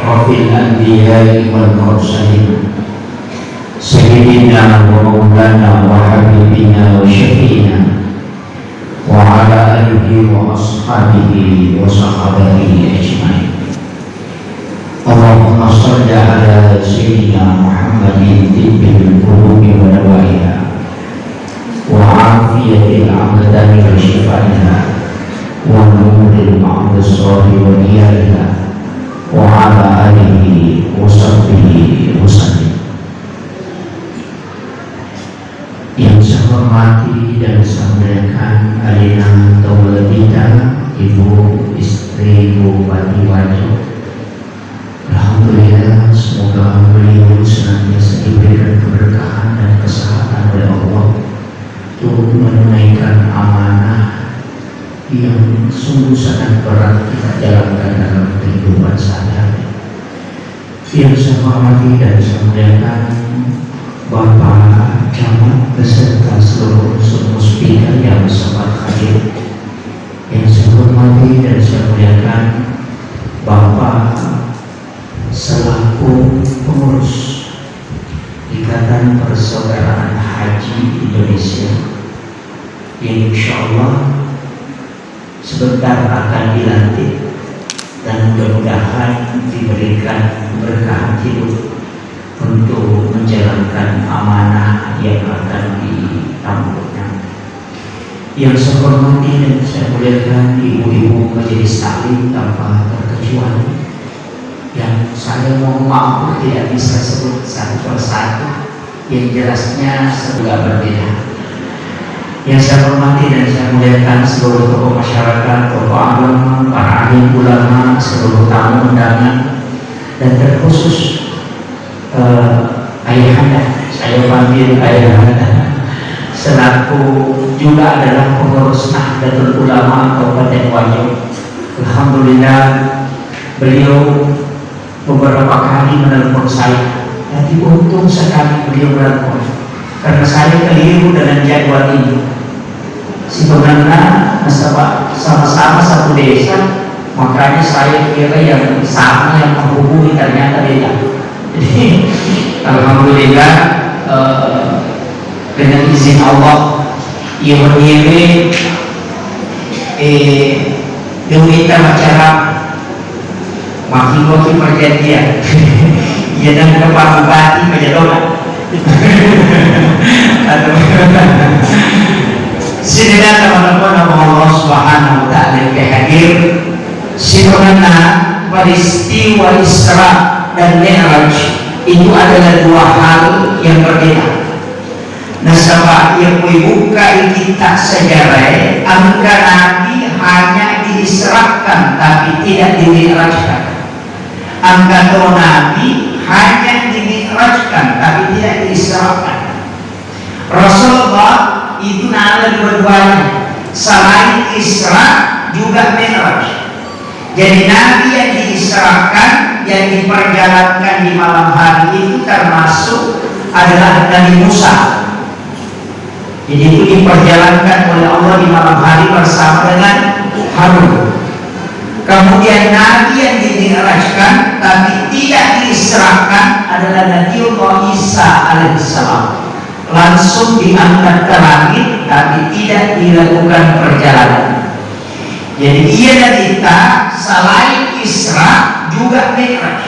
أشرف الأنبياء والمرسلين سيدنا ومولانا وحبيبنا وشفينا وعلى آله وأصحابه وصحبه أجمعين. اللهم صل على سيدنا محمد طب القلوب ودوائها وعافية الأبدان وشفائها ونور الأبصار وديارها وعلى آله وصحبه وسلم. Yang saya hormati dan saya muliakan Alina Tawladita, Ibu Istri Bupati Wajo. Alhamdulillah, semoga beliau senantiasa diberikan keberkahan dan kesehatan oleh Allah untuk menunaikan amanah yang sungguh sangat berat kita jalankan dalam kehidupan sehari-hari. Yang saya hormati dan saya muliakan Bapak Camat beserta seluruh speaker yang sempat hadir. Yang saya hormati dan saya muliakan Bapak selaku pengurus Ikatan Persaudaraan Haji Indonesia yang insya Allah sebentar akan dilantik dan mudah-mudahan diberikan berkah hidup untuk menjalankan amanah yang akan ditampungnya. Yang saya hormati dan saya muliakan ibu-ibu majelis taklim tanpa terkecuali, yang saya mohon maaf tidak bisa sebut satu persatu, yang jelasnya sebelah berbeda. Yang saya hormati dan saya muliakan seluruh tokoh masyarakat, tokoh agama, para alim ulama, seluruh tamu undangan, dan terkhusus ayahanda, saya panggil ayahanda, selaku juga adalah pengurus Nahdlatul Ulama Kabupaten Wajo. Alhamdulillah, beliau beberapa kali menelpon saya, tapi untung sekali beliau menelpon karena saya keliru dengan jadwal ini. Sebenarnya sama-sama satu desa, makanya saya kira yang sama yang menghubungi ternyata beda. Jadi alhamdulillah dengan izin Allah ia mengirim duit acara makin perjanjian ia dan Bapak Bupati Majadona. Sinilah teman-teman Allah Subhanahu wa Ta'ala yang hadir. Sebenarnya peristiwa Isra dan Mi'raj itu adalah dua hal yang berbeda. Nasabah yang membuka kitab sejarah angka Nabi hanya diisrakan tapi tidak dimi'rajkan. Angka Nabi hanya dimi'rajkan tapi tidak diisrakan. Rasulullah itu ada dua-duanya, selain Isra juga Mi'raj. Jadi Nabi yang diisrakan, yang diperjalankan di malam hari itu termasuk adalah Nabi Musa. Jadi itu diperjalankan oleh Allah di malam hari bersama dengan Harun. Kemudian Nabi yang dimi'rajkan tapi tidak diisrakan adalah Nabiullah Isa alaihissalam. Langsung diangkat ke langit tapi tidak dilakukan perjalanan. Jadi ia dan kita selain Isra juga Mi'raj.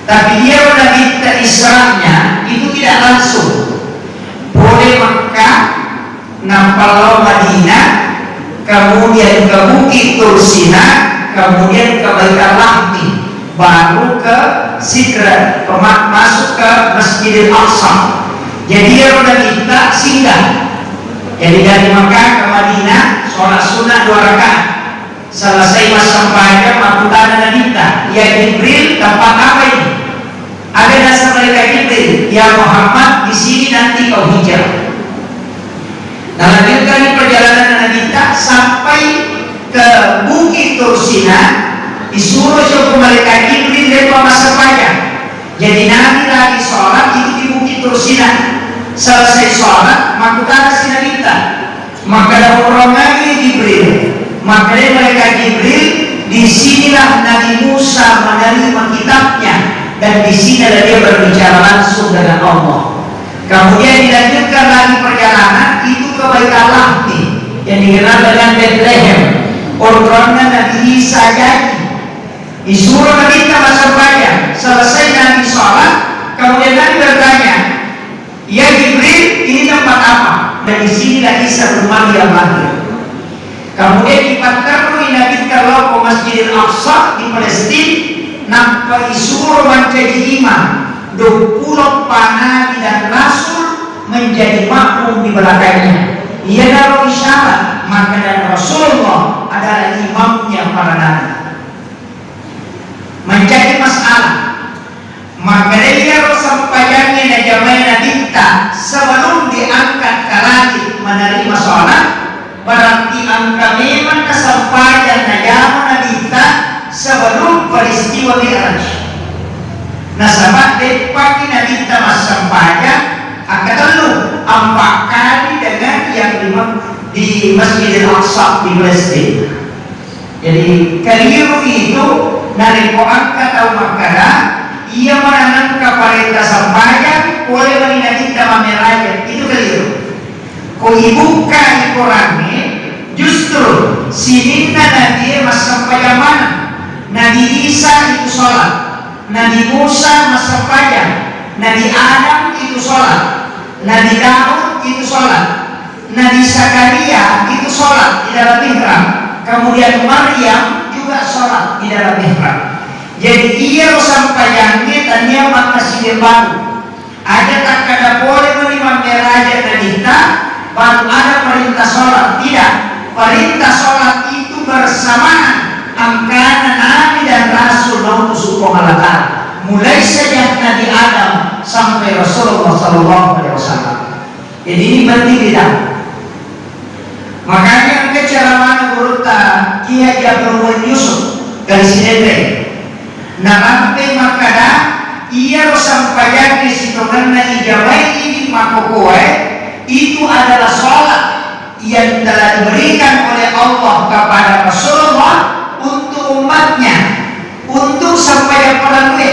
Tapi dia dan kita Isra'nya itu tidak langsung. Boleh Makkah, Nampal Madinah, kemudian ke Bukit Tursina, kemudian ke Baitul Lahmi, baru ke Sidrat, masuk ke Masjidil Aqsa. Jadi dia dan kita singgah. Jadi dari Makkah ke Madinah, sholat sunnah 2 rakaat. Selesai masa panjang, makutana kita, ya Jibril, tempat apa ini? Ada dasar mereka Jibril, ya Muhammad, di sini nanti kau hijrah. Nah, lanjutkan perjalanan dengan kita sampai ke Bukit Tursina, disuruh ke mereka Jibril dari masa panjang. Jadi Nabi lagi sholat itu di Bukit Tursina. Selesai sholat, makutana sinalita. Maka ada orang lagi Jibril. Maka mereka Jibril, disinilah Nabi Musa menerima kita dan di sini dia berbicara langsung dengan Allah. Kemudian dilanjutkan lagi perjalanan itu ke Baitullah yang dikenal dengan Bethlehem. Orangnya Nabi Isa jadi disuruh Nabi kita sampaikan. Selesai Nabi sholat, kemudian Nabi bertanya, ya Jibril, ini tempat apa? Dan di sinilah Isa bin Maryam lahir. Kemudian dipantarkan Nabi kalau ke Masjidil Aqsa di Palestina, nampak disuruh menjadi imam. 20 nabi dan rasul menjadi makmum di belakangnya. Ia naruh isyarat, maka dan Rasulullah adalah imamnya para nabi. Menjadi masalah, maka dia sampaiannya najamai kita sebelum diangkat ke langit menerima sholat, berarti angka memang kesampaian najamai kita sebelum peristiwa Mi'raj. Nah sahabat pagi Nabi kita sampaikan akan lalu 4 kali dengan yang di Masjidil Aqsa di Palestina. Jadi keliru itu dari angkat atau makana ia menangkan perintah sampaikan oleh Nabi kita Mi'raj, itu keliru. Kau ibuka di Qurannya justru sininna Nabi sampaikan mana? Nabi Isa itu sholat, Nabi Musa sampaikan, Nabi Adam itu sholat, Nabi Daud itu sholat, Nabi Zakaria itu sholat di dalam mihrab, kemudian Maryam juga sholat di dalam mihrab. Jadi ia sampaikannya tanya maka sini baru ada tak ada boleh menerima meraja kita baru ada perintah sholat. Tidak, perintah sholat itu bersamaan angkana nabi dan rasul mengutus pengalaman mulai sejak Nabi Adam sampai Rasulullah SAW. Jadi ini penting tidak. Makanya kecerahan beruta Kiai Abdul Yusuf dari sini. Nah sampai makanya ia sampaikan di situ karena ijabah ini makokoe itu adalah sholat yang telah diberikan oleh Allah kepada Rasulullah untuk umatnya, untuk sampai pada gue.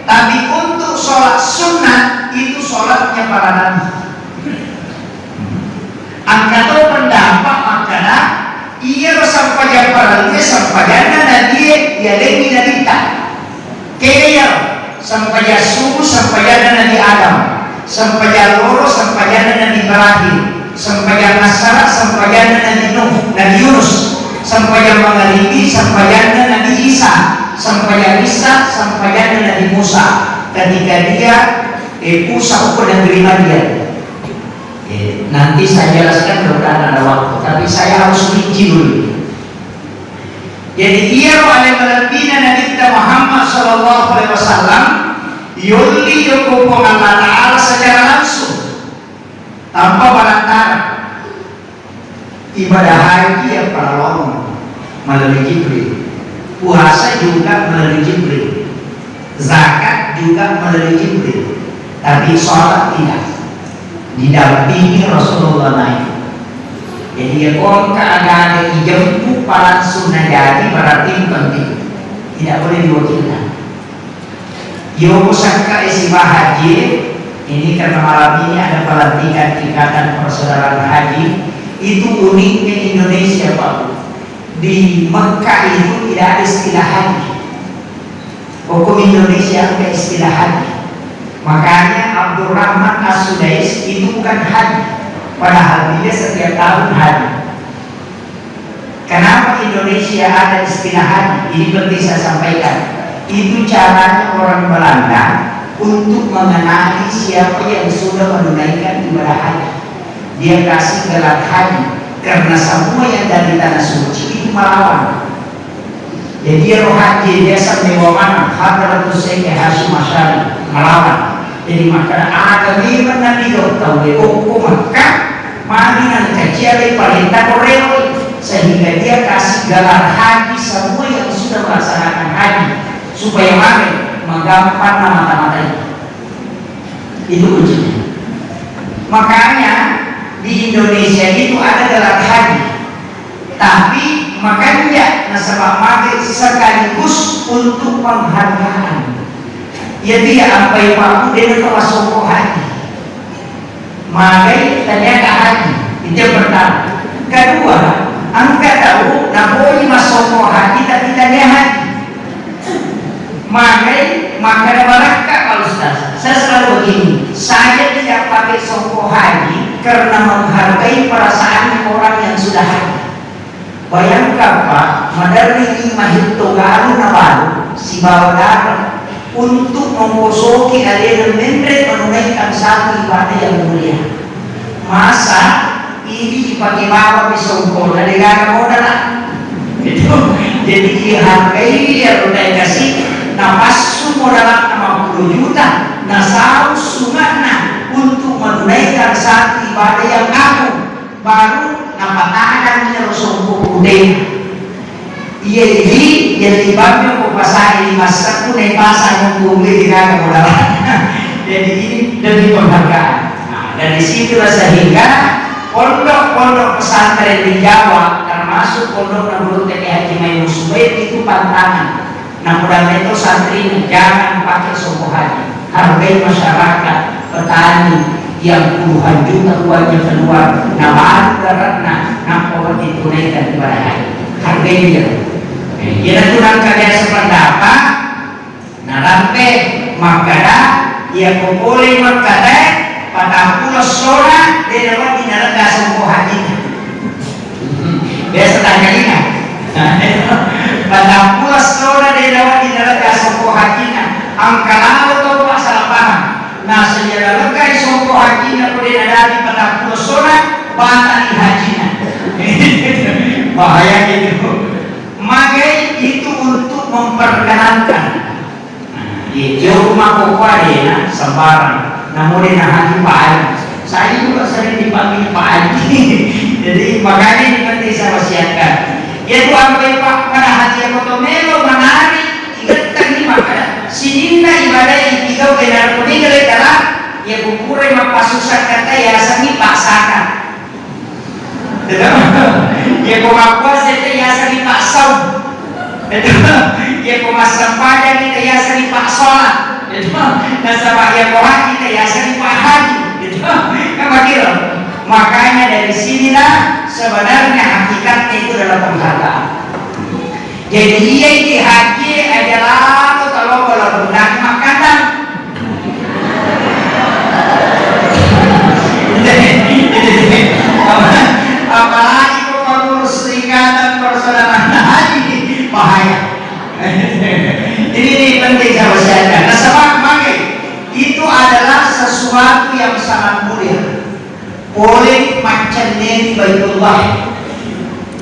Tapi untuk sholat sunnah itu sholatnya para nabi. Angkatau pendapat makanya ia sampai pada gue sampai nabi ya lagi nabi tak. Kaya sampai subuh sampai Nabi Adam, sampai loro sampai Nabi Ibrahim, sampai Nasara sampai Nabi Nuh, Nabi Yunus, sampai Maghribi sampai Nabi Isa, sampai Isa sampai Nabi Musa. Ketika dia pusat ukur dan terima dia. Nanti saya jelaskan mudah-mudahan ada waktu, tapi saya harus rinci dulu. Jadi ia oleh melebihnya Nabi kita Muhammad Sallallahu Alaihi Wasallam yuli yukup Allah Ta'ala secara langsung tanpa perantara. Ibadah haji yang para ulama melalui Jibril, puasa juga melalui Jibril, zakat juga melalui Jibril, tapi sholat tidak, didampingi Rasulullah naik. Jadi kalau keadaan yang dijemput para sunnah jadi berarti penting, tidak boleh diwakilkan. Yo sangka isibah haji ini karena malam ini ada pelantikan ikatan persaudaraan haji. Itu uniknya Indonesia Pak. Di Mekah itu tidak ada istilah haji. Hukum Indonesia ada istilah haji. Makanya Abdurrahman As-Sudais itu bukan haji. Padahal dia setiap tahun haji. Kenapa Indonesia ada istilah haji? Ini penting saya sampaikan. Itu caranya orang Belanda untuk mengenali siapa yang sudah menunaikan ibadah haji. Dia kasih gelar haji karena semua yang dari tanah suci itu melawan. Jadi dia roh haji dia sampai mana? Hadratus Syekh Hasyim Asy'ari melawan. Jadi maka ada lima nabi tahu dia Mekah mari nan kecil perintah Korea sehingga dia kasih gelar haji semua yang sudah melaksanakan haji supaya menggampang mata-mata itu kuncinya. Makanya di Indonesia itu ada gelar haji, tapi makanya nasabah mati sekaligus untuk penghargaan. Ya dia apa yang aku dengan termasuk hati. Magai tanya ke hati. Itu yang pertama. Kedua, angka tahu nak masuk hati tapi tanya hati. Magai maka mereka kalau Ustaz. Saya selalu begini. Saya tidak pakai songko hati karena menghargai perasaan orang yang sudah hati. Bayangkan Pak, madari mahito gaano na baru si bawah untuk memposoki alien membre menunaikan satu ibadah yang mulia. Masa ini dipakai bawa pisongko dari negara modal itu jadi dihargai ya udah kasih napas modal 50 juta nasau sungatna untuk menunaikan satu ibadah yang agung baru napatakan niya songko udah iya ini yang dibagi pasal ini masa pun yang pasal yang bumi tidak modal jadi ini demi penghargaan. Nah, dari situlah sehingga pondok-pondok pesantren di Jawa termasuk pondok Nurul TK Haji Maimun Subaid itu pantangan. Nah mudah-mudahan itu santri jangan pakai songko haji, hargai masyarakat petani yang puluhan juta uangnya keluar nama daratna nampak ditunaikan kepada haji, hargai dia. Ia tunang kalian sependapat, narampe makada ia boleh makada pada pulau sora dia dapat dinaraga songko haji. Biasa tanya ingat. Pada pulau sora dia dapat dinaraga songko haji. Angka lalu tu pak salah paham. Nah sejarah lekai songko haji nak boleh ada pada pulau sora batali haji. Bahaya gitu. Magai itu untuk memperkenalkan. Di rumah kokoade sembarang. Namun dia haji Pak Haji. Saya juga sering dipanggil Pak Haji. Jadi makanya ini penting saya wasiatkan. Yaitu apa yang Pak pada haji yang kotomelo menarik. Ingat tadi makanya. Sininda ibadah yang tiga benar peninggal adalah ya kukurai mapasusan kata ya sangi paksakan. Ya kumakuas itu ya sangi paksau. Ya kumasang pada kita ya sangi paksola. Nasabah ya kohan kita ya sangi pahaji. Kan makanya dari sinilah sebenarnya hakikatnya itu adalah penghargaan. Jadi ia ini haji adalah kalau benar makanan. Apalagi kalau serikatan persaudaraan haji bahaya. Ini penting saya wasiatkan. Nah sebab itu adalah sesuatu yang sangat mulia. Boleh macam ni Baitullah.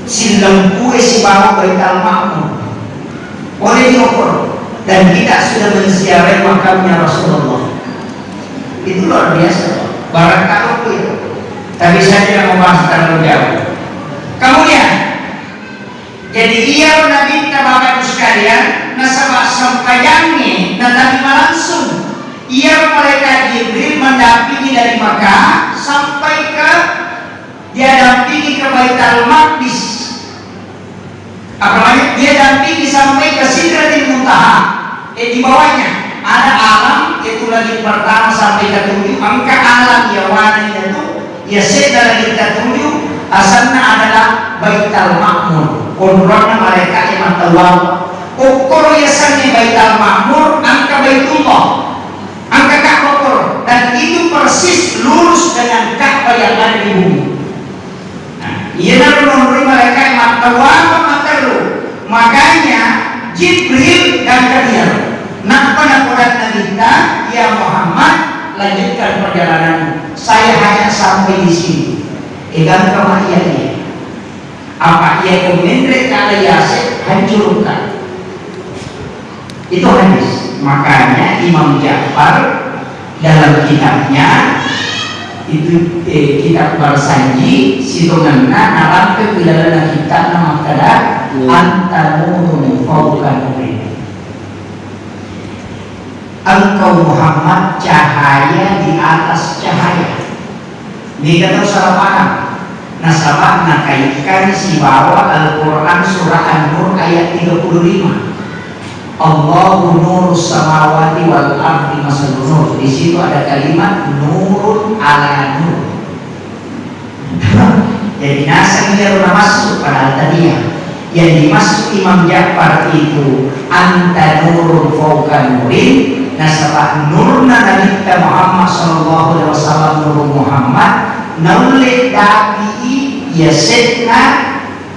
Silam kue si bawa Baitul Ma'mur boleh diukur dan kita sudah menziarahi makamnya Rasulullah. Itu luar biasa. Barangkali itu. Tapi saya tidak membahas terlalu jauh. Kemudian, jadi ia meminta Bapak Ibu sekalian, nasabah sampaiannya, nanti langsung ia malaikat Jibril mendampingi dari Makkah sampai ke dia dampingi ke Baitul Maqdis. Apalagi dia dampingi sampai ke Sidratil Muntaha. Di bawahnya ada alam itu lagi pertama sampai ke 7. Angka alam yang warna itu ya sedang lagi ke 7. Asalnya adalah Baitul Ma'mur. Kontrolnya mereka yang terlalu. Ukur yasannya Baitul Ma'mur angka Baitullah. Angka Ka'bah dan itu persis lurus dengan Ka'bah yang ada di bumi. Ia nak memberi mereka yang terlalu. Makanya Jibril dan Kabir nak pada kita ya Muhammad lanjutkan perjalanan. Saya hanya sampai di sini. Egan kematiannya. Apa ia kemendrek kala Yasir hancurkan. Itu hadis. Makanya Imam Ja'far dalam kitabnya itu kitab Barsanji situnganna narapke bilalana kitab nama kada antamurun fauqa nuri. Engkau Muhammad cahaya di atas cahaya. Ini kata salah paham. Nasabah nakaitkan si bawa Al-Quran surah An-Nur ayat 35. Allahu nurus samawati wal ardi masalun nur. Di situ ada kalimat nurun ala nur. Jadi nasanya udah masuk pada tadinya. Yang dimaksud Imam Ja'far itu anta nurun fauqa nurin. Nasabah nurna Nabi Muhammad sallallahu alaihi wasallam nur Muhammad naulid dabi yasidna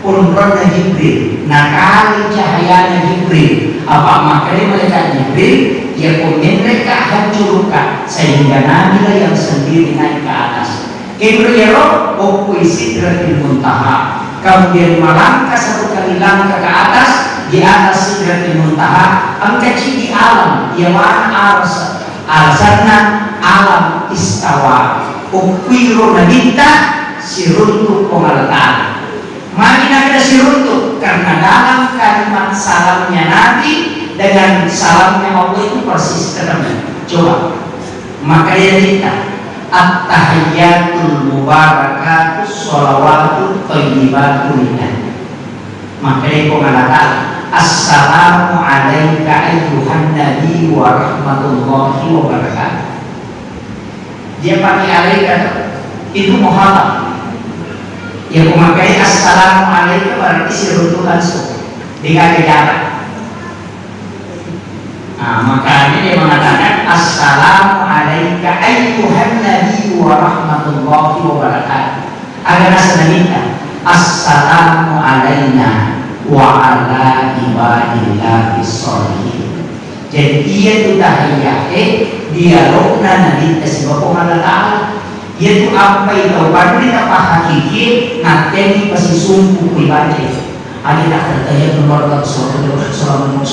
unrona Jibril. Nakali cahayanya Jibril. Apa makanya malaikat Jibril ya komen mereka hancurkan sehingga Nabi lah yang sendiri naik ke atas. Kemudian pokok sidratil muntaha. Kemudian melangkah satu kali langkah ke atas, di atas sidratil muntaha angkaci di alam yawan arsa arsana alam istawa ukwiro nabita siruntuk pengalatan makina kita siruntuk karena dalam kalimat salamnya Nabi dengan salamnya Allah itu persis ketemu. Coba maka dia kita at-tahiyyatul mubarakatus sholawatut thayyibatul lillah. Maka dia mengatakan assalamu alayka ayyuhan nabi wa rahmatullahi wa barakatuh. Dia pakai alayka itu muhammad. Ya memakai assalamu alayka berarti siruntuk langsung dengan jarak. Nah, makanya dia mengatakan assalamu alayka ayyuhan nabi wa rahmatullahi wa barakatuh. Agar nasanamita assalamu alayna wa ala ibadillahi sholihin. Jadi ia itu tahiyah dialogna nabi sebab Allah Ta'ala ia itu apa itu baru kita hakiki nanti pasti sungguh pribadi. Ada tak tertanya keluarga selama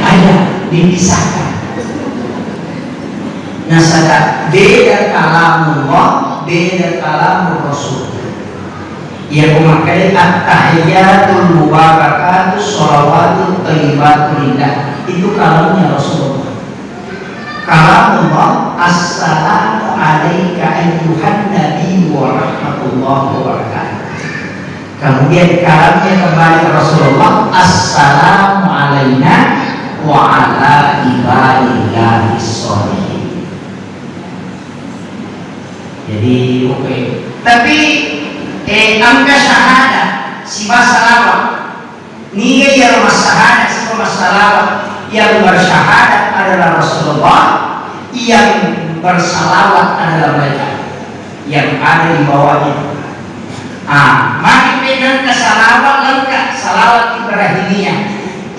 ada dipisahkan. Nah, sadar beda kalamullah, beda kalamur Rasul. Ia memakai at-tahiyyatul mubarakatus sholawatut thayyibatul lillah. Itu kalamnya Rasulullah. Kalamullah assalamu alayka ayyuhan nabi wa rahmatullahi wa barakatuh. Kemudian kalamnya kembali ke Rasulullah assalamu alayna wa ala ibadillahi sholihin. Jadi oke. Tapi angka syahadat si masalah niya yang masahadat si masalah yang bersyahadat adalah Rasulullah, yang bersalawat adalah mereka yang ada di bawahnya. Mari pegang ke salawat lengkap salawat Ibrahimiyah.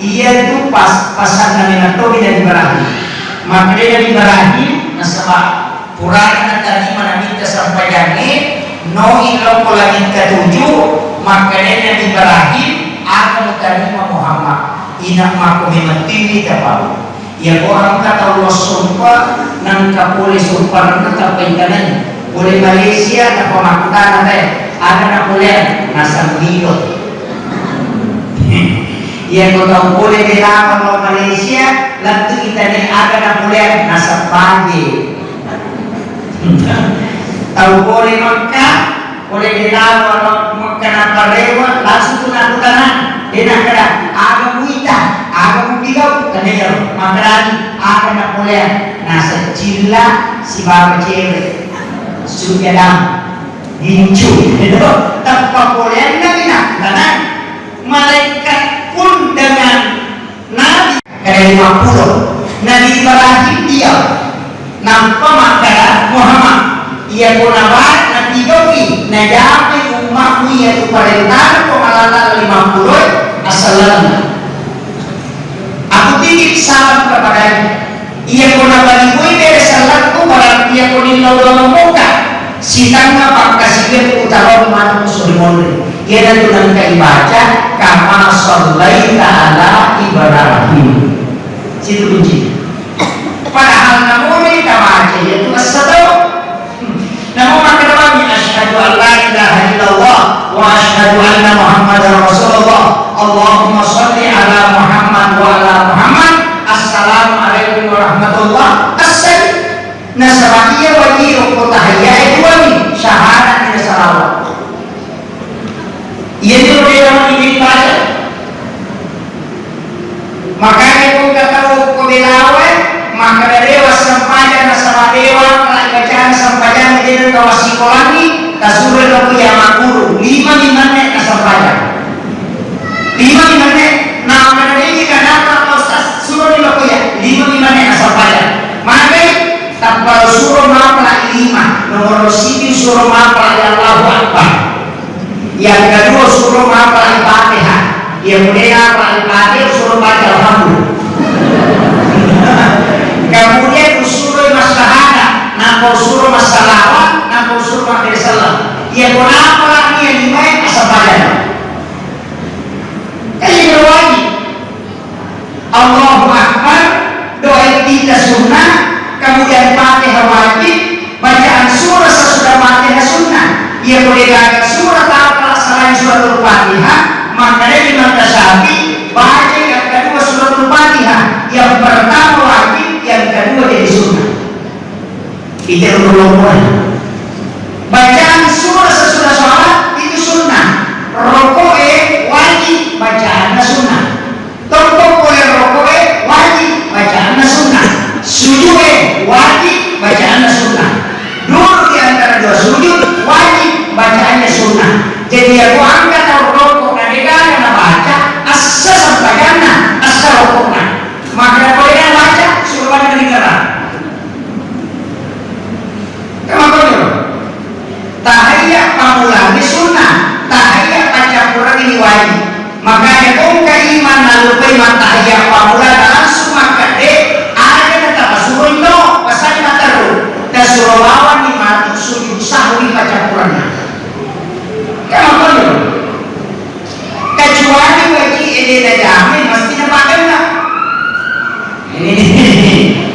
Ia itu pasan Nabi dan Ibrahim. Maka dari Ibrahim nasabah Purana tadi mana minta sampai jange no ilo langit ketujuh. Maka dari Ibrahim akan terima Muhammad. Inak maku memetili kapal. Ya orang kata Allah sumpah nang kapoleh sumpah nang kapaitannya. Boleh Malaysia tak pemakutan ada nak boleh nasam bilot. Ia kau boleh dilawan kalau Malaysia, lalu kita ni ada nak boleh nasam pagi. Tahu boleh Makkah, boleh dilawan Makkah apa lewat, langsung tu nak tanah. Dia nak kena ada muita, ada mubilau, kena jauh. Maka ada nak boleh nasam cila si bapa cewek. Sudah dah hincu, tanpa boleh lagi nak, karena malaikat pun dengan Nabi dari 50 Nabi Ibrahim dia nampak makanan Muhammad ia pun awak Nabi Doki najamai umatmu ia tu perintah pengalaman 50 assalamualaikum aku titip salam kepadanya ia pun abadi gue dari salamku barang ia pun ilau muka sitangnya pak kasih utara mana musuh dimulai ia dan tunang ibadah kama shallaita ala Ibrahim situ kunci padahal namanya kama aja yaitu as-sadaw namun maka kami asyhadu an la ilaha illallah wa asyhadu anna Muhammadar Rasulullah Allahumma sholli ala Muhammad wa ala Muhammad assalamualaikum warahmatullah assalam nasabahiyya wa diyo tahiyya itu syahadat tidak salawat. Ia itu yang ini pada Makanya kung katahu ko dilawe, maka dewa sampajan na sama dewa, bacaan sampajan din kawasikolani, kasurul ko yang guru 5 menit na sampajan. 5 menit na manadili ka na Ustaz, suruh ko ya 5 menit na sampajan. Maka tapal suruh mapala 5, nomor sini suruh mapala Allahu Akbar. Yang kedua suruh mapala Fatihah. Yang kedua Al-Fatihah suruh baca Alhamdulillah. Kemudian usul masyarakat, nampak usul masalawat, nampak usul masalah. Yang kenapa lagi yang dimain asal badan? Ini wajib. Allahu Akbar, doa kita sunnah, kemudian Fatihah wajib, bacaan surah sesudah Fatihah sunnah. Yang boleh surah apa selain surah Al-Fatihah, makanya di mata Syafi'i baca yang kedua surah Al-Fatihah, yang pertama wajib, yang kedua jadi sunnah. Itu ulama. Bacaan surah sesudah sholat itu sunnah. Rokoe wajib, bacaannya sunnah. Tokoe rokoe wajib, bacaannya sunnah. Sujud wajib, bacaannya sunnah. Dulu di antara dua sujud wajib, bacaannya sunnah. Jadi aku angkat rokok nadegana na baca asa sampayana asa rokokna. Maka boleh baca suruh baca negara. Kenapa dulu? Tahiyat pamulani sunnah, tahiyat baca Quran ini wajib. Makanya kau iman lalu iman tahiyat pamulani langsung maka ada kata suruh itu pasal mataru dan suruh lawan di mati sujud sahwi baca Qurannya. Kenapa dulu? Kecuali wajib ini jamin mesti nempatkan lah. Ini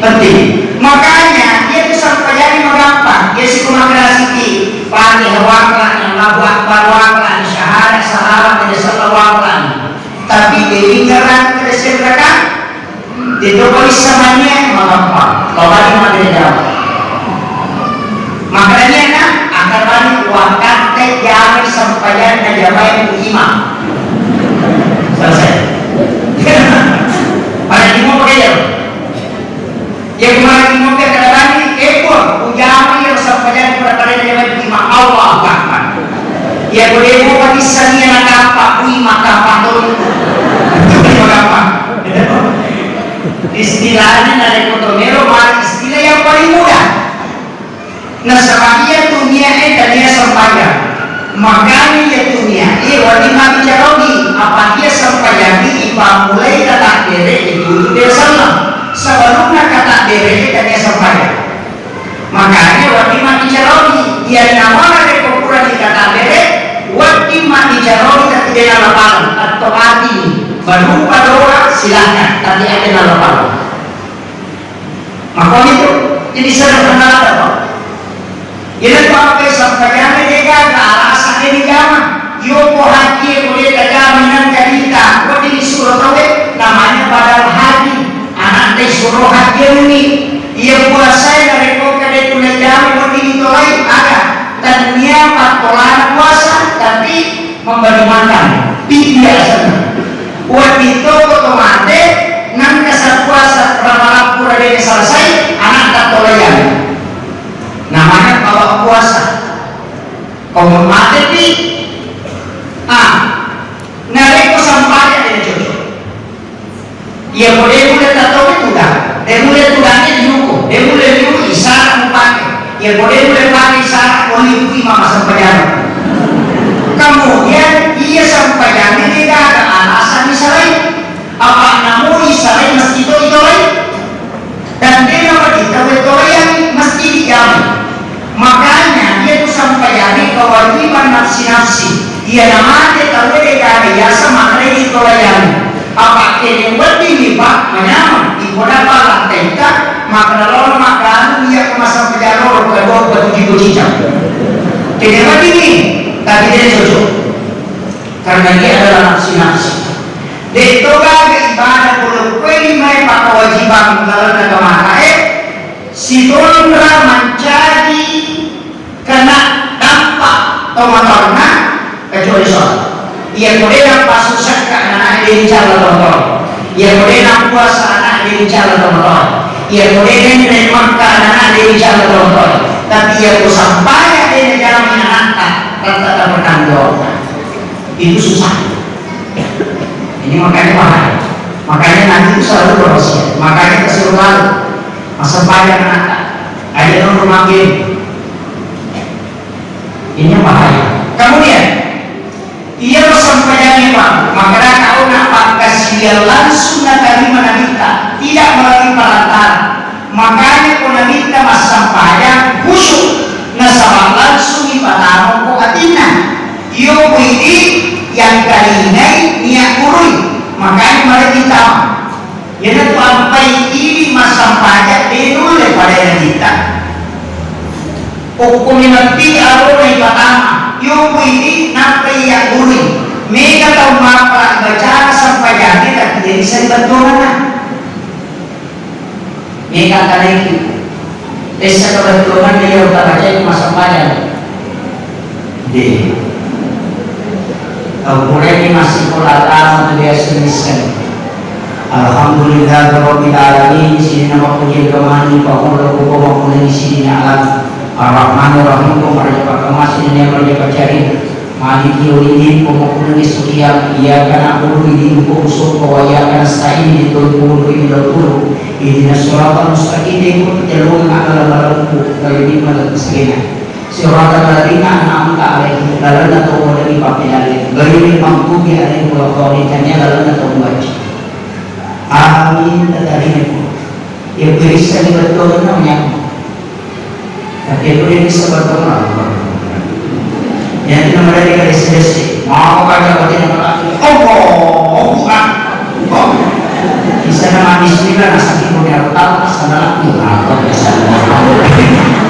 penting. Makanya dia itu sampai jadi mengapa? Dia sih kumakrasiki. Fatihah waklan, Allahu Akbar waklan, syahadat sahabat dan sallallahu waklan. Tapi dia ingaran kedeserkan. Dia boleh samanya mengapa? Loba di mana dia jawab. Makanya kan akan balik wakat jamin sampayan na jamai imam. Selesai. Pada timur pakai yang kemarin timur ke kadang ini ekor ujami yang sampayan pada jamai imam Allah Akbar. Ya boleh mau pakai sania nak apa? Imam apa tu? Itu apa? Istilahnya dari kotomero mah istilah yang paling mudah. Nah sebagian dunia dan dia sampayan. Makanya dia dunia wajib bicara apa dia sampaian ipa mulai kata dere itu dia salah sebelumnya kata dere dan dia sampaian. Makanya wajib bicara dia nama dari kekurangan di kata dere wajib bicara tapi dia lapang atau hati baru pada orang silakan tapi ada lapang. Makanya itu jadi sederhana apa? Jadi pakai sampaian mereka ke alasan ini zaman. Yoko haji boleh kejaminan cerita. Kau di suruh tahu namanya badal haji. Anak di suruh haji ini. Ia puasa dari kau kedai tunai jami kau di tolai ada. Dan dia 4 bulan puasa tapi memberi makan. Tidak sana. Buat itu otomatis nang kesal puasa berapa pura dia selesai anak tak tolayan. Namanya bawa puasa. Kau mati di nari ko sampainya dia cocok. Ia boleh tak tahu itu dah. Dia boleh tulangnya diukur. Dia boleh diukur isyarat pakai. Ia boleh pakai isyarat oleh imam sampaian. Kemudian ia sampaian ini tidak ada alasan isyarat. Apa namun isyarat mesti itu lain. Dan dia nama itu yang mesti dijamin. Makanya dia itu sampaian kewajiban nafsi-nafsi. Dia namanya kalau dia dari biasa makanya itu layan. Apa yang lebih lipat menyaman ibu dapat lantaika maka dalam makan dia kemasan pejalur kedua betul cicak. Tidak begini tapi dia cocok karena dia adalah nafsi-nafsi. Itu kan ibadah puluh kelima pak kewajiban dalam agama si tundra mencari kena dampak tomatorna kecuali sholat. Ia boleh dapat susah karena dia jalan tonton. Ya boleh nak puasa anak dari jalan Ramadan. Ya boleh dari Makkah anak dari jalan Ramadan. Tapi ya ku sampai dari jalan anak tak bertanggung. Itu susah. Ini makanya bahaya. Makanya nanti itu selalu berwasiat. Makanya kesuruh lalu masa panjang anak ada nomor makin. Ini bahaya. Kemudian ia bersampaian Pak, maka kau nak kasih dia langsung nak terima nabita, tidak melalui perantara. Makanya kau nabita mas sampaian khusyuk, nasabah langsung ipatamo ko atina. Iyo ini yang kali ini niat kurui, makanya mari kita. Yan ang pampay ini mas sampaian dinulay pada nabita. O kuminati aro na ipatama. Yung ini nampay yakuri mega tau mapa baca sampai jadi tak jadi saya bantuan na mega kanai desa kebetulan dia udah baca itu masa panjang deh mulai ini masih pola dia semisal alhamdulillah rabbil alamin sini nama puji kemani bahwa aku mau di sini alam Ar-Rahmanir-Rahim pemerintah kemasih yang mereka cari Maliki yaumiddin pemukulan sukiam ia kana ulu ini usul bahwa ia kana stain di tulul ini dulu ini nasrul mustaqim itu jalur ala lalu dari mana kesana siratal ladzina an'amta alaihim lalu atau dari papilan dari mampu dia ada kalau ditanya lalu atau baca amin tadi ya bisa betul namanya. Tapi itu ini sebetulnya yang itu namanya dari sesi mau kagak berarti bukan bisa nama bismillah nasi punya tahu masalah apa bisa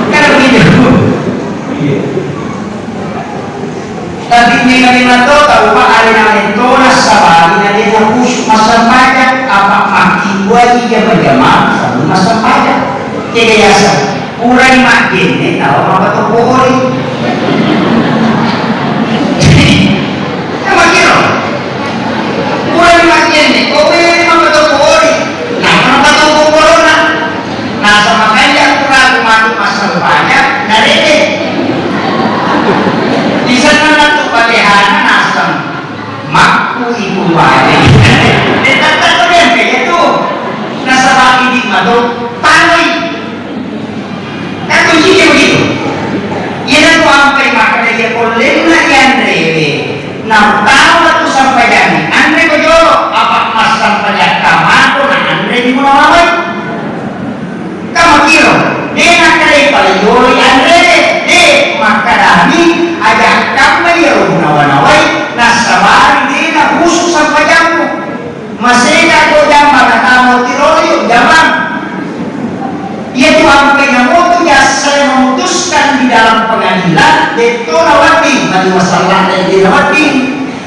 kan begitu tapi ini kalimat itu tahu pak alina itu nasabah ini dia harus masa pajak apa maki buat dia berjamaah satu masa pajak tidak biasa kurang makin nih tahu apa tuh boleh sama kira kurang makin nih kau ini apa tuh boleh nah apa tuh boleh nah sama kaya kurang mati masuk banyak dari ini di sana nanti bagaimana nasam makku ibu wali kita tahu yang kayak itu nasabah ini madu tanoi kan kuncinya begitu. Ia tu sampai maka dia boleh nak yang reve. Nah tahu tu sampai jadi. Andre kejolo apa mas sampai jadi kamu nak andre di mana lagi? Kamu kira dia nak kerja pada jolo andre deh maka dami ajak kamu dia nawan-nawan. Nah sabar dia nak khusus sampai jamu. Masih tak kau jam maka kamu tiroli jaman. Ia tu sampai namun saya memutuskan di dalam pengadilan itu lawati bagi masalah yang dilawati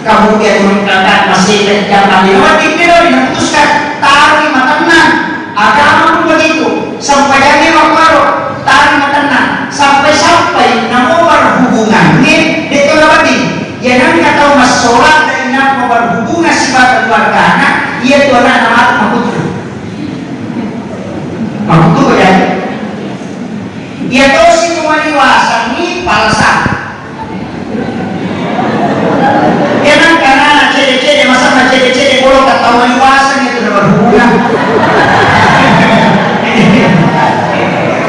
kemudian mengatakan masih jangan dilawati tidak diputuskan tarik tenang agama pun begitu sampai jadi makaro tarik tenang sampai namun berhubungan ini itu lawati jangan kata mas sholat dan nak berhubungan sifat keluarga anak ia tu anak nama makutu berjadi ia tahu si kemaniwasan ini palsa. Karena anak cede-cede masa cede-cede kalau kata maniwasan itu udah berhubungan.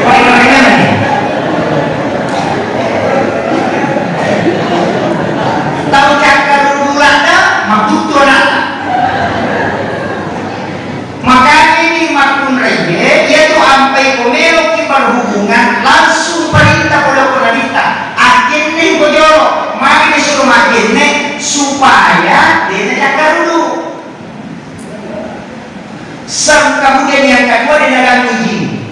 Bagaimana? Tahu cakar dulu ada, makutu ada. Makanya ini makun rege, dia tuh sampai komelo berhubungan langsung perintah pada wanita akhirnya bojoro makin disuruh makin supaya dia jaga dulu kemudian yang kedua dia dagang izin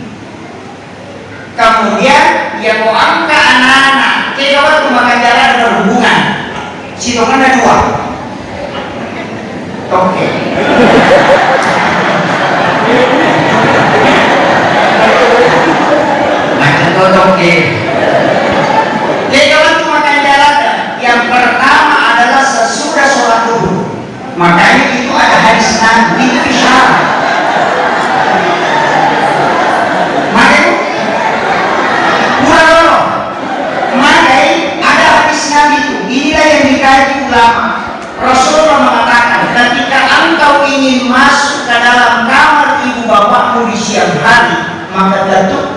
kemudian dia mau angkat anak-anak kayak waktu makan jalan ada hubungan sidongan ada dua oke oke. Jadi kalau makan jalan yang pertama adalah sesudah sholat dulu. Makanya itu ada hadis Nabi itu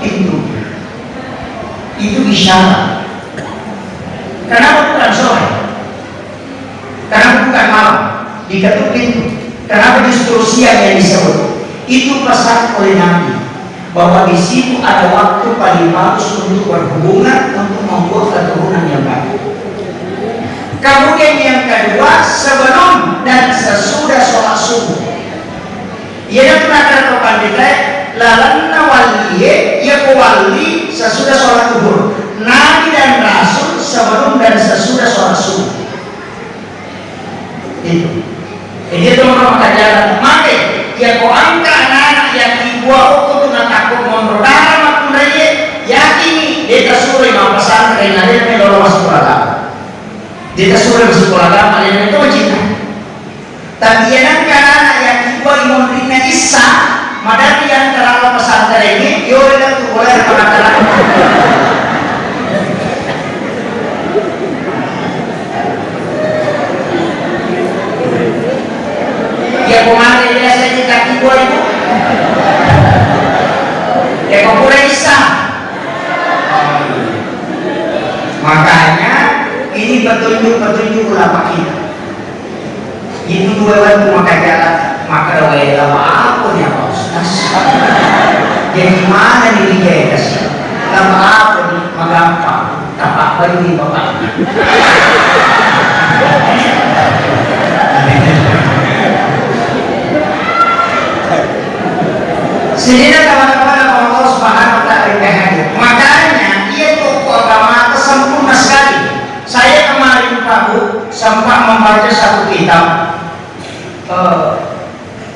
pintu. Itu isyarat. Kenapa bukan sore? Kenapa bukan malam? Diketuk pintu. Kenapa justru siang yang disebut? Itu pesan oleh Nabi bahwa di situ ada waktu paling bagus untuk berhubungan, untuk membuat keturunan yang baik. Kemudian yang kedua, sebelum dan sesudah sholat subuh. Ia pernah katakan kita, lalanna waliye ia wali sesudah sholat zuhur. Nabi dan Rasul sebelum dan sesudah sholat subuh. Itu. Jadi teman-teman kajian maka ia kau angkat anak-anak yang dibuat untuk takut mondrodara makun raya yakini dia suri ma pesantren ada yang melolo masuk agama. Dia suri masuk agama yang itu cinta. Tapi yang anak yang dibuat mondrina isa madari yang terlalu pesantren ini yo itu boleh mengatakan. Ya kemarin dia saya cakap ibu itu. Ya kau boleh bisa. Makanya ini petunjuk ulama kita. Itu dua waktu maka jalan maka doa lama apa nih Pak Ustaz? Jadi mana nih dia kasih? Lama apa nih? Magampang. Tapak bagi bapak. Sehingga teman-teman Allah Subhanahu wa taala hadir. Makanya ia tokoh agama sempurna sekali. Saya kemarin Rabu sempat membaca satu kitab.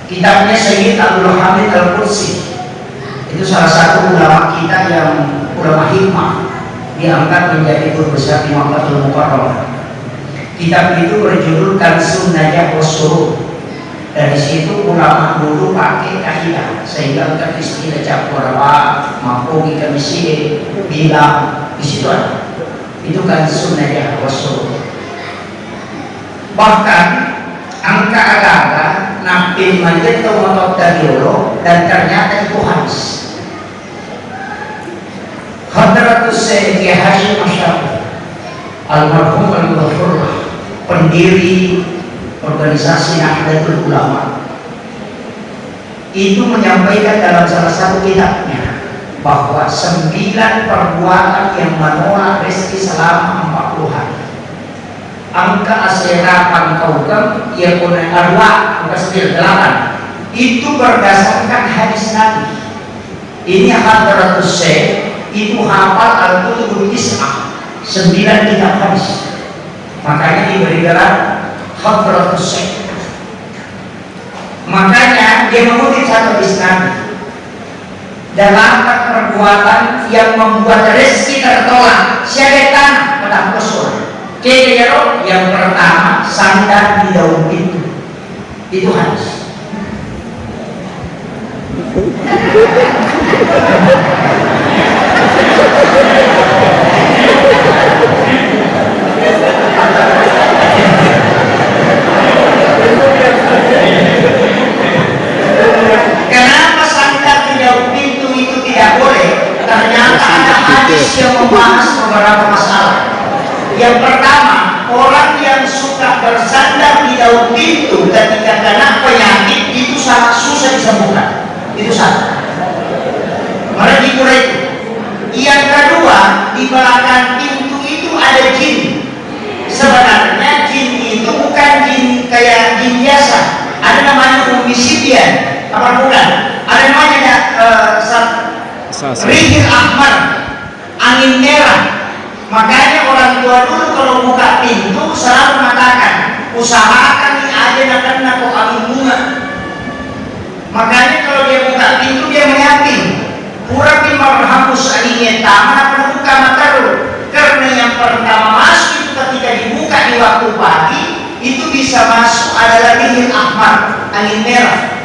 Kitabnya Sayyid Abdul Hamid Al-Qudsi. Itu salah satu ulama kita yang ulama hikmah diangkat menjadi guru besar di Makkatul Mukarramah. Kitab itu berjudul Kanzun Najah Wassurur. Dari situ ulama dulu pakai kaidah sehingga kita istilah capurawa mampu kita misi bilang di situ ada. Itu kan sunnah Rasul. Bahkan angka agama nampil manjat atau motor dahulu dan ternyata itu hadis. Hadratus Syekh Hasyim Asy'ari almarhum al-Ghafurlah, pendiri organisasi Nahdlatul Ulama, itu menyampaikan dalam salah satu kitabnya bahwa 9 perbuatan yang menolak rezeki selama 40 hari. Angka asyirapan kaugam ia punya arwah angka 8 itu berdasarkan hadis Nabi. Ini Hadratus Syekh itu hafal Al-Qutubul Tis'ah 9 kitab hadis, makanya diberi gelar Hadratus Syekh. Makanya dia mengutip satu Islam dalam perbuatan yang membuat rezeki tertolak syaitan pada usul. Kejadian yang pertama sandar di daun pintu. Itu hadis. Kenapa sandar di daun pintu itu tidak boleh? Ternyata ada hadis yang membahas beberapa masalah. Yang pertama, orang yang suka bersandar di daun pintu ketika kena penyakit itu sangat susah disembuhkan. Itu satu. Mari dikurai itu. Yang kedua, di belakang pintu itu ada jin. Sebenarnya jin itu bukan jin kayak jin biasa. Ada namanya Ummisidian. Apa bukan? Ada namanya Rihil Ahmar, angin merah. Makanya orang tua dulu kalau buka pintu selalu mengatakan usahakan ini aja nak kok angin bunga. Makanya kalau dia buka pintu dia meyakin pura marhamus aningnya taman buka mata dulu. Karena yang pertama masuk itu ketika dibuka di waktu pagi itu bisa masuk adalah Rihil Ahmar, angin merah.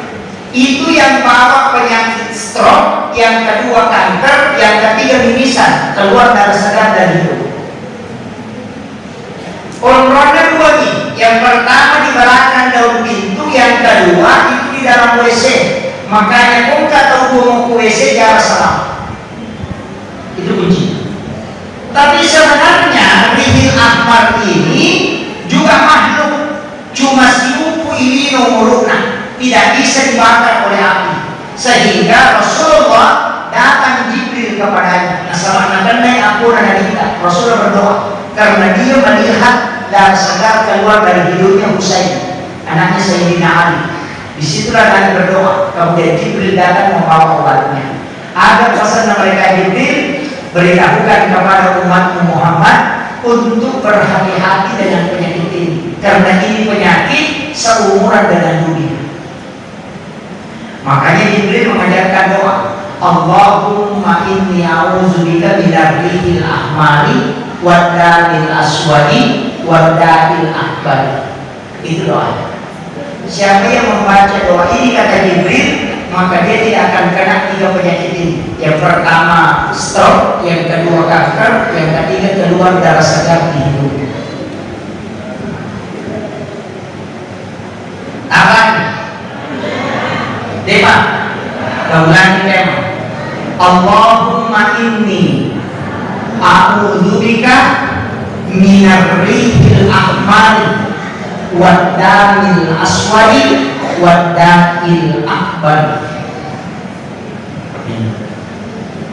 Itu yang bawa penyakit stroke, yang kedua kanker, yang ketiga mimisan, keluar darah segar dan hidup. Kontrolnya dua nih, yang pertama di belakang daun pintu, yang kedua itu di dalam WC. Makanya kau tak tahu mau ke WC jangan salah. Tapi sebenarnya rihil ahmar ini juga makhluk, cuma siupu ilino mulukna, tidak bisa dibakar oleh api. Sehingga Rasulullah datang Jibril kepadanya. Nah, sama naik aku kita. Rasulullah berdoa karena dia melihat darah segar keluar dari hidungnya Husain, anaknya Sayyidina Ali. Disitulah Nabi berdoa. Kemudian Jibril datang membawa obatnya. Agar pesan mereka Jibril beritahukan kepada umat Muhammad untuk berhati-hati dengan penyakit ini, karena ini penyakit seumuran dengan dunia. Makanya Jibril mengajarkan doa, Allahumma inni a'udzubika minarrihil ahmari wadamil aswadi wadamil akbar. Itu doa. Siapa yang membaca doa ini, kata Jibril, maka dia tidak akan kena 3 penyakit ini. Yang pertama stroke, yang kedua kanker, yang ketiga keluar darah segar di hidung. Apa? Tema. Ulangi tema. Allahumma inni a'udzubika minarrihil ahmari wadamil aswadi wadamil akbar.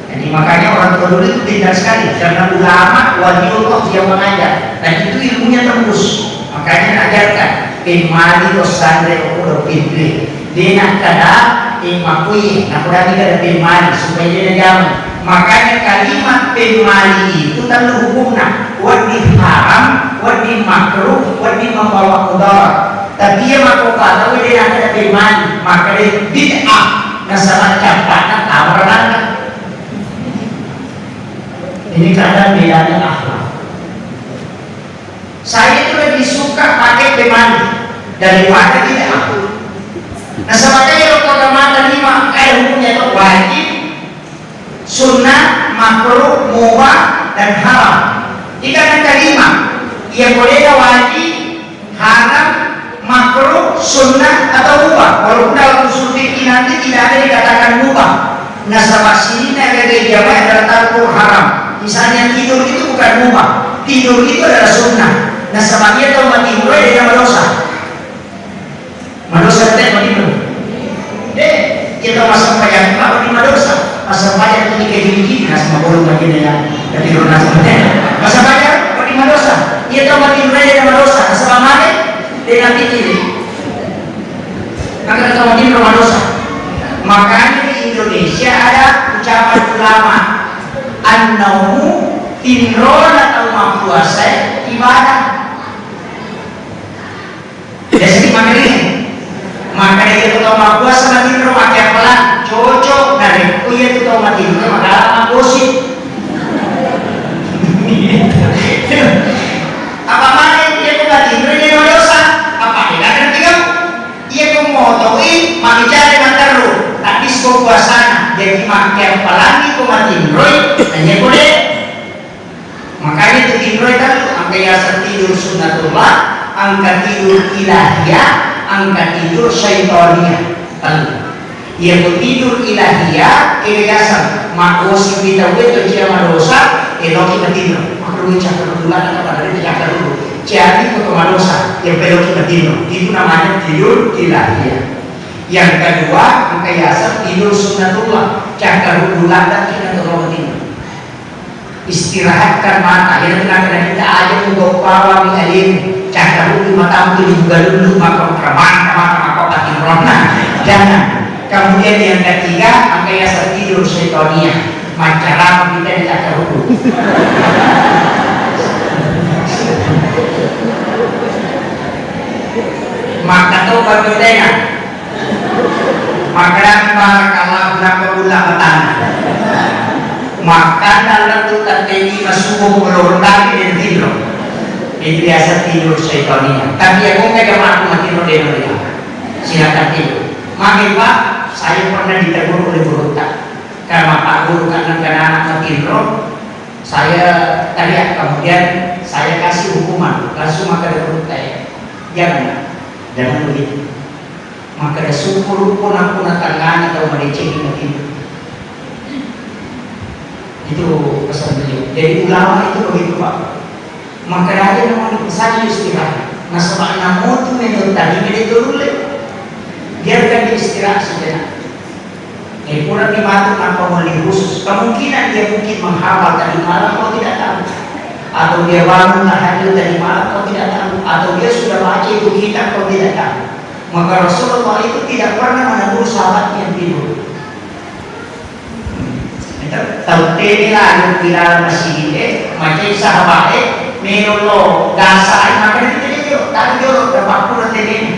Jadi makanya orang tua dulu itu pintar sekali, karena ulama waliullah dia mengajar dan itu ilmunya tembus. Makanya ajarkan pemali dosandre okudo pidri dina kada imakui nak kurang kada pemali supaya dia jamin. Makanya kalimat pemali itu terlalu hukumna wadi haram, wadi makruh, wadi membawa mudarat. Tapi dia maku kata dia nak ada pemali, maka dia bid'ah nasalah capatna tawaran. Ini kadang bedanya akhlak. Saya itu lebih suka pakai pemali daripada tidak aku. Nah, sebabnya kalau agama 5 hukumnya itu wajib, sunnah, makruh, mubah, dan haram. Jika yang kelima, yang boleh wajib, haram, makruh, sunnah, atau mubah. Walaupun dalam usul fikih nanti tidak ada dikatakan mubah. Nah, sama sini ada jamaah adalah tarku haram. Misalnya tidur itu bukan mubah, tidur itu adalah sunnah. Nah, sebabnya tahu mati mulai dari dosa. Madosa teh begitu. Kita masuk payah apa di madosa? Masuk payah itu dikejiji nas mabulu begini ya. Jadi lunas teh. Masuk payah di madosa. Kita mati mulai dari madosa. Sebab mana? Dengan pikir. Maka kita mati dari madosa. Makanya di Indonesia ada ucapan ulama, an-naumu tinron atau puasa ibadah. Jadi makanya dia tuh tahu puasa mati tinron pakai pelan cocok dari kuya tuh tahu mati tinron maka gosip. Apa mana dia tuh mati tinron dia dosa? Apa dia kan tinggal? Ia tuh mau tahuin makicari mantar lu. Tapi sebab puasana jadi makin pelangi kumatinroy hanya boleh. Makanya itu tinroy kan angka yasar tidur sunnatullah, angka tidur ilahiyah, angka tidur syaitaniyah. Ia tidur ilahiyah yasar makosi kita itu dia madosa elok kita tidur makruh cakar bulan atau pada dia cakar dulu jadi foto madosa yang belok kita tidur itu namanya tidur ilahiyah. Yang kedua, angka yasar tidur sunnatullah, cakar bulan dan kita terlalu tidur. Istirahatkan mata, yang kena kita aja untuk pawa di alim, cakar di mata itu juga dulu maka maka pakai rona. Jangan. Kemudian yang ketiga, angka yasar tidur syaitania, macam kita di cakar dulu. Maka tuh berbeda. Makan kalau berapa bulan petang makan dalam tuh tertinggi masuk berurut lagi dan tidur itu biasa tidur syaitania. Tapi aku nggak mampu tidur di dunia silakan tidur. Makin Pak saya pernah ditegur oleh guru tak karena Pak Guru karena anak tidur saya teriak kemudian saya kasih hukuman langsung maka guru saya jangan begitu. Maka ada syukur pun aku tangannya atau meleceh di tidur. Itu pesan beliau. Jadi ulama itu begitu Pak. Maka aja namanya saja istirahat. Nah sebab namun itu menurut tadi dia turun biarkan dia istirahat sejenak. Kurang dibantu tanpa wali khusus. Kemungkinan dia mungkin menghafal tadi malam kau tidak tahu. Atau dia bangun tahajud tadi malam kau tidak tahu. Atau dia sudah baca itu kitab kau tidak tahu. Maka Rasulullah itu tidak pernah menegur sahabat yang tidur. Tahu lah kira masih macam sahabat menolo dasar maka itu tak jorok dapat pula tadi.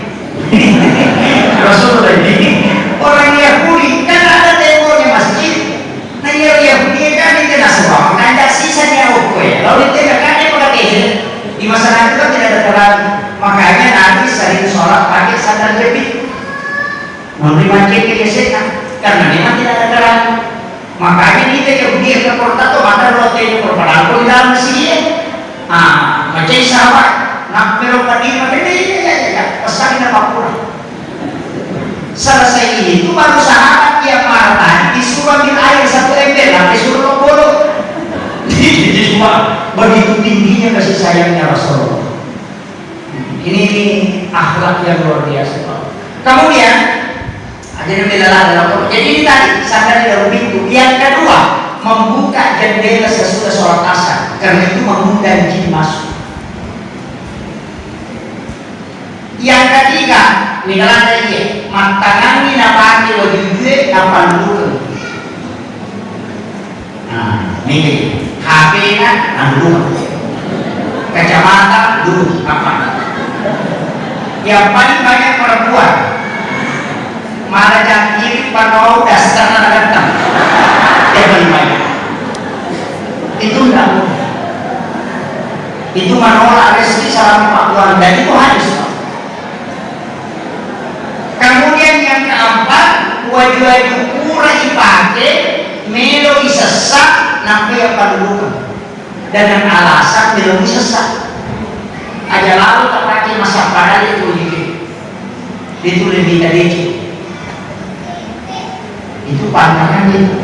Rasulullah ini orang Yahudi kan ada tekonya masjid. Nah Yahudi kan itu nasabah. Nah sisanya oke. Lalu itu kan dia pakai di masyarakat itu tidak ada terang. Makanya Nabi sering sholat pakai sandal jepit. Menerima cek kesetan karena memang tidak ada terang. Makanya kita Yahudi yang portato maka roti perpadaku di dalam mesin. Macam sahabat nak melompat di mana ya pesan apa pula. Selesai itu baru sahabat yang marah disuruh ambil air 1 ember lah disuruh bolong. Jadi cuma begitu tingginya kasih sayangnya Rasulullah. Ini akhlak yang luar biasa. Kemudian jadi ini tadi sadar dalam pintu. Yang kedua, membuka jendela sesudah sholat asar karena itu mengundang jin masuk. Yang ketiga, inilah lagi matangan napati wajibnya apa dulu. Nah, ini HP kan dulu, kacamata dulu apa? Yang paling banyak perempuan. Malah yang kiri pakai dasar anak datang. Dia paling banyak. Itu enggak. Itu menolak rezeki salam Pak Tuhan dan itu hadis. Kemudian yang keempat, wajib pura dipakai, melo sesak, nampai apa dulu. Dengan alasan melo sesak. Aja lalu tak pakai masa padahal itu lebih dari itu pandangan itu.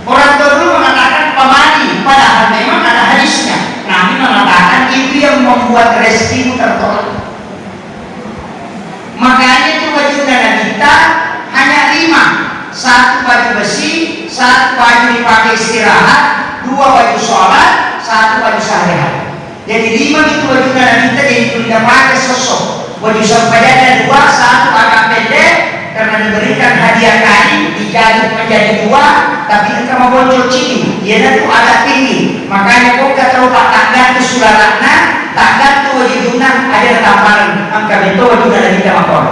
Orang dulu mengatakan pemani, padahal memang ada hadisnya. Nabi mengatakan itu yang membuat rezekimu tertolak. Makanya itu baju dana kita hanya 5. 1 baju besi, 1 baju dipakai istirahat, 2 baju sholat, 1 baju sehari-hari. Jadi 5 itu baju dana kita jadi tidak pakai sosok. Baju sampainya 2, 1 agak pendek. Karena diberikan hadiah kain dijadi menjadi 2, tapi mereka mau bocor cini dia itu agak tinggi. Makanya kau tak tahu pak tangga itu sulalakna tangga itu wajibunan ada tamparan angka itu wajibunan dari kita makor.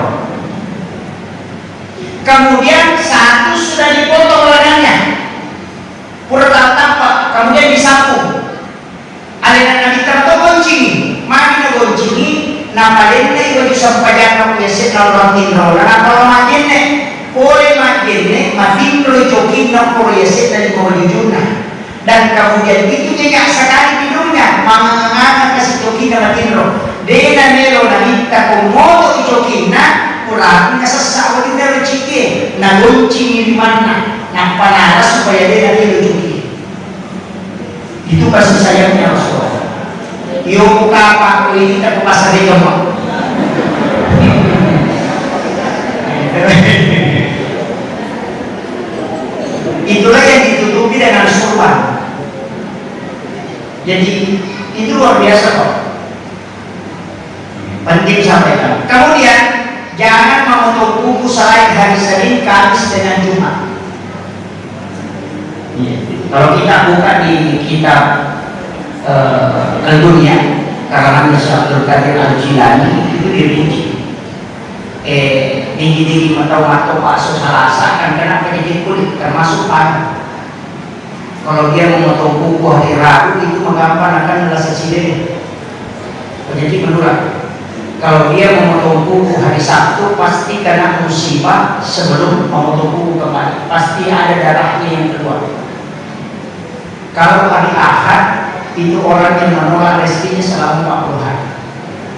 Kemudian 1 sudah dipotong lengannya pura tampak kemudian disapu aliran nabi terto goncing mana goncing nampalenne wajib sampajan kamu yasin nalwatin nolana kalau majenne boleh majenne matin lo jokin nopor yasin dari mawajuduna dan kemudian itu nyenyak sekali tidurnya manganga kasih jokin matin lo dena melo nalita komodo jokinna kurang sesak wajib dari cike na goncing di mana nampanaras supaya dena melo jokin itu kasih sayangnya Rasulullah. Yung kapag ini kita pasar di kamu. Itulah yang ditutupi dengan surban. Jadi itu luar biasa kok. Penting sampaikan. Kemudian jangan memotong kuku selain hari Senin, Kamis dengan Jumat. Kalau kita buka di kitab Al-Dunia karangan Abdul Qadir Al-Jilani itu dirinci tinggi-tinggi matau-matau pasu salasa kan kena penyakit kulit termasuk panah. Kalau dia memotong kuku hari Rabu itu menggampang akan merasa sidin penyakit menular. Kalau dia memotong kuku hari Sabtu pasti kena musibah sebelum memotong kuku kembali pasti ada darahnya yang keluar. Kalau hari Ahad itu orang yang menolak rezekinya selama 40 hari.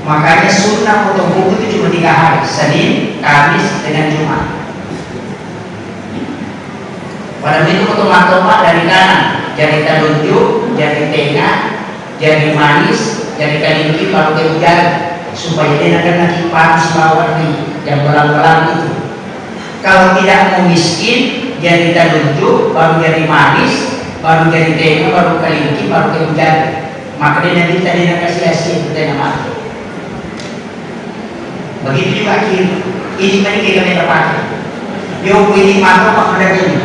Makanya sunnah potong kuku itu cuma 3 hari, Senin, Kamis, dengan Jumat. Pada itu tomat dari kanan, jari telunjuk, jari tengah, jari manis, jari kelingking, baru ke jari, supaya dia akan panas bawah nih yang belang-belang itu. Kalau tidak mau miskin, jari telunjuk, baru jari manis, baru jari tengah, baru kelingking, baru ke jari. Maka dia nanti tadi nak kasih hasil pertanyaan mati. Begitu juga kiri, ini tadi kita minta pakai. Dia pilih mata apa ada ini?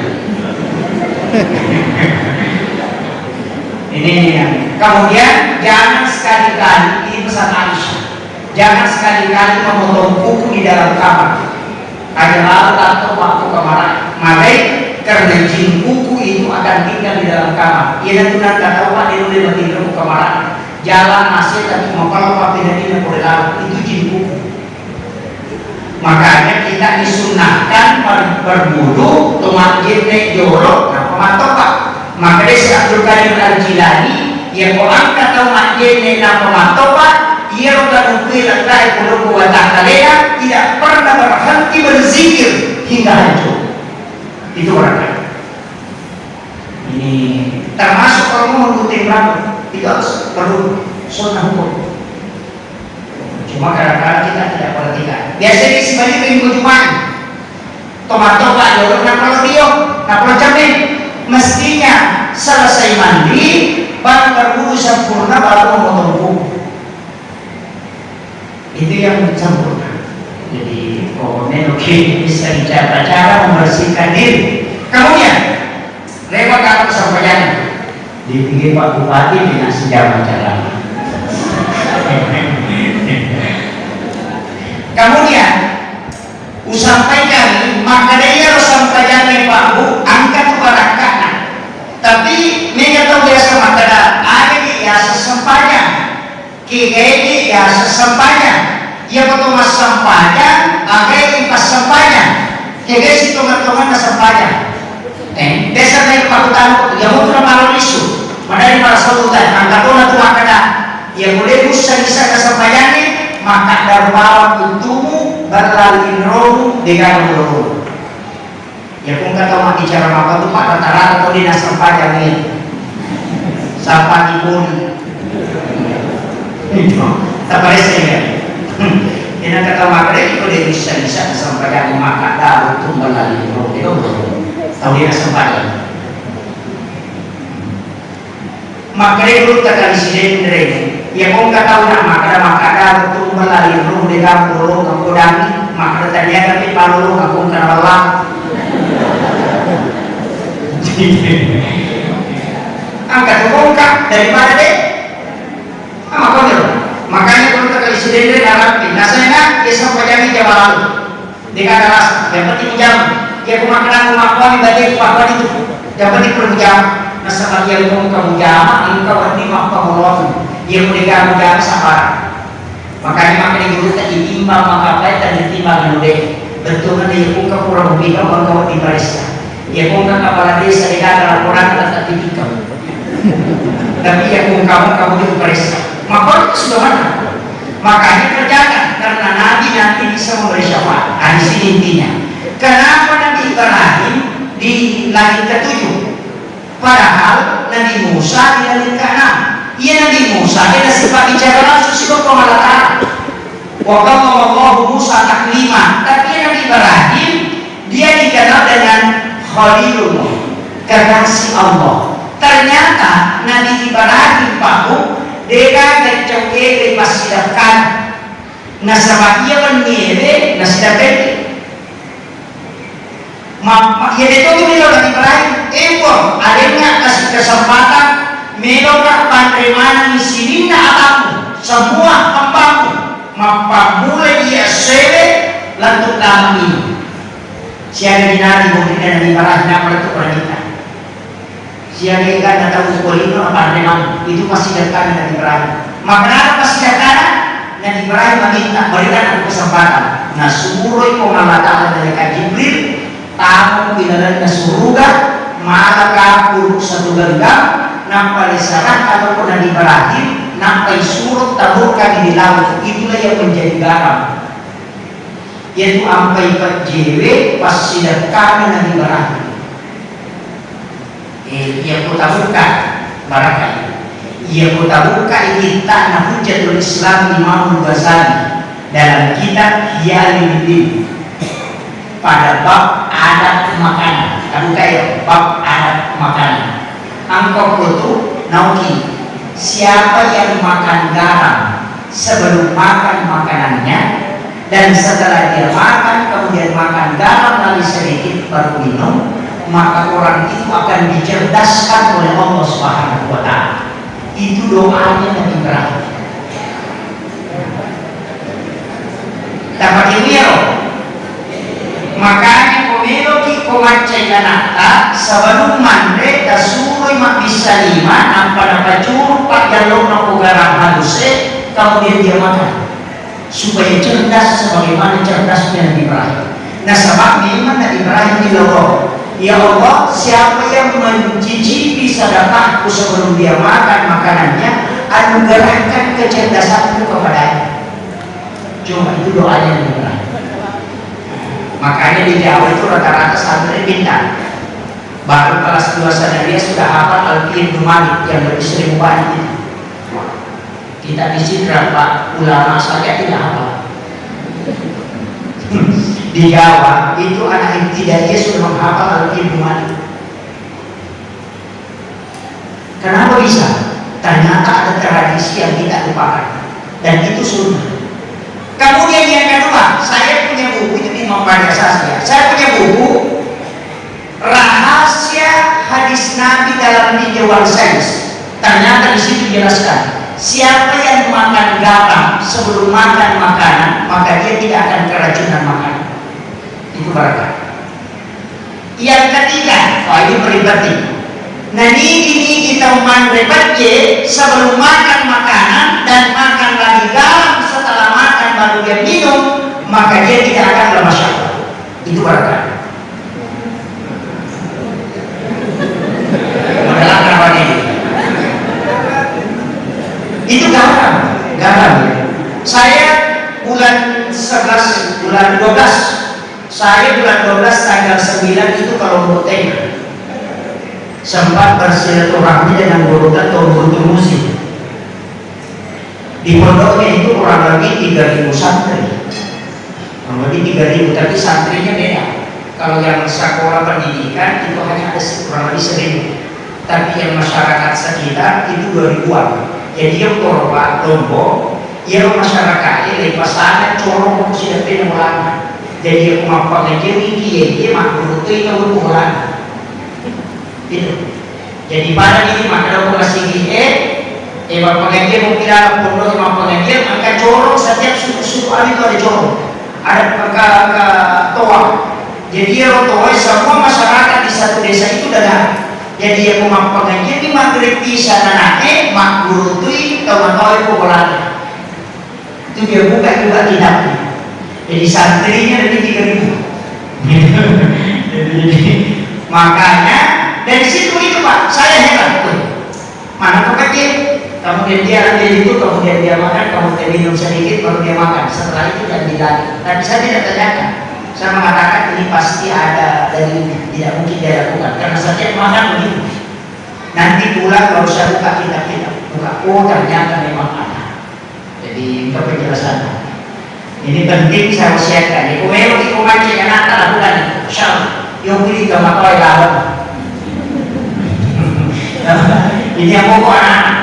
Ini yang. Kemudian jangan sekali-kali, ini pesan Aisyah, jangan sekali-kali memotong kuku di dalam kamar. Hanya lalu atau waktu kamar. Maka karena jin kuku itu akan tinggal di dalam kamar. Ia nanti kata Pak dia boleh bertinggal ke kamar. Jalan masih tapi mau kalau Pak tidak boleh lalu itu jin kuku. Makanya kita disunahkan berwudu tomat jene jorok nah pematok Pak. Maka dia si Abdul Qadir Al-Jilani yang angkat tomat jene nah pematok Pak. Ia udah nukil lagi puluh kuatah kalian tidak pernah berhenti berzikir hingga hancur. Itu orang. Ini termasuk kalau mau mengikuti rambut itu harus perlu sunnah hukum. Cuma kadang-kadang kita tidak perhatikan. Biasanya sebanyak minggu Jumat, tomat-tomat jorok nak kalau dia, nak kalau jamin, mestinya selesai mandi, baru berwudu sempurna baru memotong kuku. Itu yang sempurna. Jadi pokoknya bisa cara-cara membersihkan diri. Kemudian lewat apa kesampaian di pinggir Pak Bupati dengan sejam jalan. Kemudian usampaikan maka dia harus sampaikan Pak Bu angkat kepada kanan. Tapi mereka tahu biasa makanan ada di ya sesampainya, kiri ya sesampainya. Ia potong mas sampainya, agai pas sampainya, kiri si tomat-tomat sampainya. Desa dari Pak Bupati yang mau tuh malu isu, mana di para saudara angkat tomat tuh makanan. Ia boleh bisa kesampaiannya. Maka darbawa untukmu berlalu roh dengan roh. Ya pun kata mak bicara maka tu Pak rata-rata atau dinas sampah ini. Sampah pun. Tak boleh saya. Ini kata mak dia boleh bisa sampah yang maka darbawa untuk berlalu roh itu. Tahu dinas sampah. Maka dia dulu kata di sini ya kung kataw na makada untuk melalui roh dengan pulong ang kudami makada tanya kami palulong akong kanawalang ang katulong ka daripada deh makanya kalau kita istilahnya dalam nasanya na isang pajami jawab dengan alas yang penting jam ya kumakanan kumakuan ibalik kumakuan itu yang penting perjam nasa bagian kong kamujama engkau hindi makapamulong yang mereka mudah sabar. Makanya dulu tadi timbang makapai dan timbang nude. Betul kan dia pun kurang lebih kau di barista. Dia pun kepala desa di laporan atas aktivitas. Tapi ya pun kamu di barista. Maka itu sudah mana? Makanya kerjakan karena Nabi nanti bisa memberi syafaat. Di sini intinya. Kenapa Nabi Ibrahim di langit ke-7? Padahal Nabi Musa di langit ke-6. Ia Nabi Musa dia sempat bicara langsung sibuk pengalatan. Waktu Allah Musa taklima. Tapi Nabi Ibrahim dia dikenal dengan Khalilullah, kekasih Allah. Ternyata Nabi Ibrahim Paku dia kecokek pasidapkan. Nasabah ia menyewe nasidapkan. Ia itu Nabi Ibrahim. Adanya kasih kesempatan. Melokak panterimanan isininna atamu semua hambamu mapamula dia sebe lantuk dalam ini siaga dinari mungkin Nabi Ibrahim nama itu kita siaga ikan atau ukulino panterimanan itu masih datang Nabi Ibrahim maka masih datang Nabi Ibrahim meminta berikan aku kesempatan nah suroi pengamatan dari Jibril tamu bilaran surga maka puruk satu genggam nampai sarat ataupun Nabi Ibrahim nampai surut taburkan di laut itulah yang menjadi garam yaitu ampai ke jewe pas sidat kami Nabi Ibrahim Ia buka barangkali. Ia buka kita na Hujjatul Islam Imam Ghazali dalam kitab Hiyaluddin pada bab adat makanan. Kamu kayak bab adat makanan. Angkau kutu nauki siapa yang makan garam sebelum makan makanannya dan setelah dia makan kemudian makan garam lagi sedikit baru minum, maka orang itu akan dicerdaskan oleh Allah Subhanahu wa Ta'ala. Itu doanya Nabi Ibrahim. Dapat ilmu. Makanya komelo ki komacai kanata sebelum mande dasuri mak bisa lima nampak curug pak jalur nak garam halus kemudian dia makan supaya cerdas sebagaimana cerdasnya Nabi Ibrahim. Nah sebab memang Nabi Ibrahim dilawar, ya Allah, siapa yang mencicipi sedekahku sebelum dia makan makanannya, anugerahkan kecerdasanku kepadanya. Cuma itu doanya Nabi Ibrahim. Makanya di Jawa itu rata-rata santri pintar. Baru kelas 2 sana dia sudah hafal Al-Fiqh Malik yang berisri banyak itu. Kita di sini berapa ulama saja tidak hafal. Di Jawa itu anak ibtidaiyah sudah menghafal Al-Fiqh Malik. Kenapa bisa? Ternyata ada tradisi yang kita lupakan dan itu sunnah. Kemudian yang kedua, saya punya buku itu Imam Pancasila. Saya punya buku Rahasia Hadis Nabi dalam Tinjauan Sains. Ternyata di situ dijelaskan, siapa yang makan garam sebelum makan makanan, maka dia tidak akan keracunan makanan. Itu berkah. Yang ketiga, ini beribadi. Nah ini kita mandrebatnya sebelum makan makanan dan makan lagi garam setelah makan baru dia minum, maka dia tidak akan lemas syahwat. Itu berkah. Itu garam. Saya bulan 11, bulan 12, saya bulan 12 tanggal 9 itu kalau mau tengah sempat bersilaturahmi dengan Gorontalo Tombol Musik. Di pondoknya itu kurang lebih 3.000 santri, kurang lebih 3.000, tapi santrinya beda. Kalau yang sekolah pendidikan itu hanya ada kurang lebih 1.000, tapi yang masyarakat sekitar itu 2.000-an. Jadi yang korban Lombok, yang masyarakat ini pasangan corong sudah penuh ulama. Jadi yang mampu ngejeri dia makhluk itu yang ulama. Itu. Jadi pada ini maka dalam kasih Ewa pengajian mau kira pondok sama pengajian angkat corong setiap suku itu ada corong, ada ke toa. Jadi yang toa semua masyarakat di satu desa itu ada. Jadi yang mau pengajian ini maghrib bisa nanake mak guru tui tahu itu bola. Itu dia buka juga tidaknya. Jadi santrinya dari 3.000. Jadi makanya dari situ itu Pak saya heran tuh. Mana pengajian? Kemudian dia ambil itu, kemudian dia makan, kemudian minum sedikit, baru dia makan. Setelah itu dia bilang, tapi saya tidak tanyakan. Saya mengatakan ini pasti ada dalilnya, tidak mungkin dia lakukan. Karena setiap makan begitu. Nanti pulang baru saya buka kitab-kitab, buka. Oh ternyata memang ada. Jadi untuk penjelasan. Ini penting saya usiakan. Ibu Melo, ibu Manci, yang akan lakukan itu. Insyaallah, yang pilih ke makhluk lawan. Ini yang pokok anak-anak.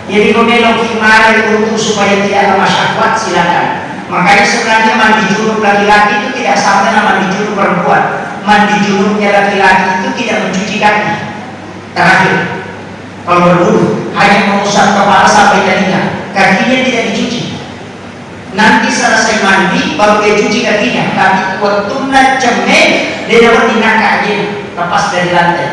Jadi memeluk himaya untuk supaya tidak ada masyarakat silakan. Makanya sebenarnya mandi junub laki-laki itu tidak sama dengan mandi junub perempuan. Mandi junubnya laki-laki itu tidak mencuci kaki. Terakhir, kalau berwudu hanya mengusap kepala sampai telinga, kakinya tidak dicuci. Nanti selesai mandi baru dia cuci kakinya. Tapi waktunya cemen dia dapat dinakaknya lepas dari lantai.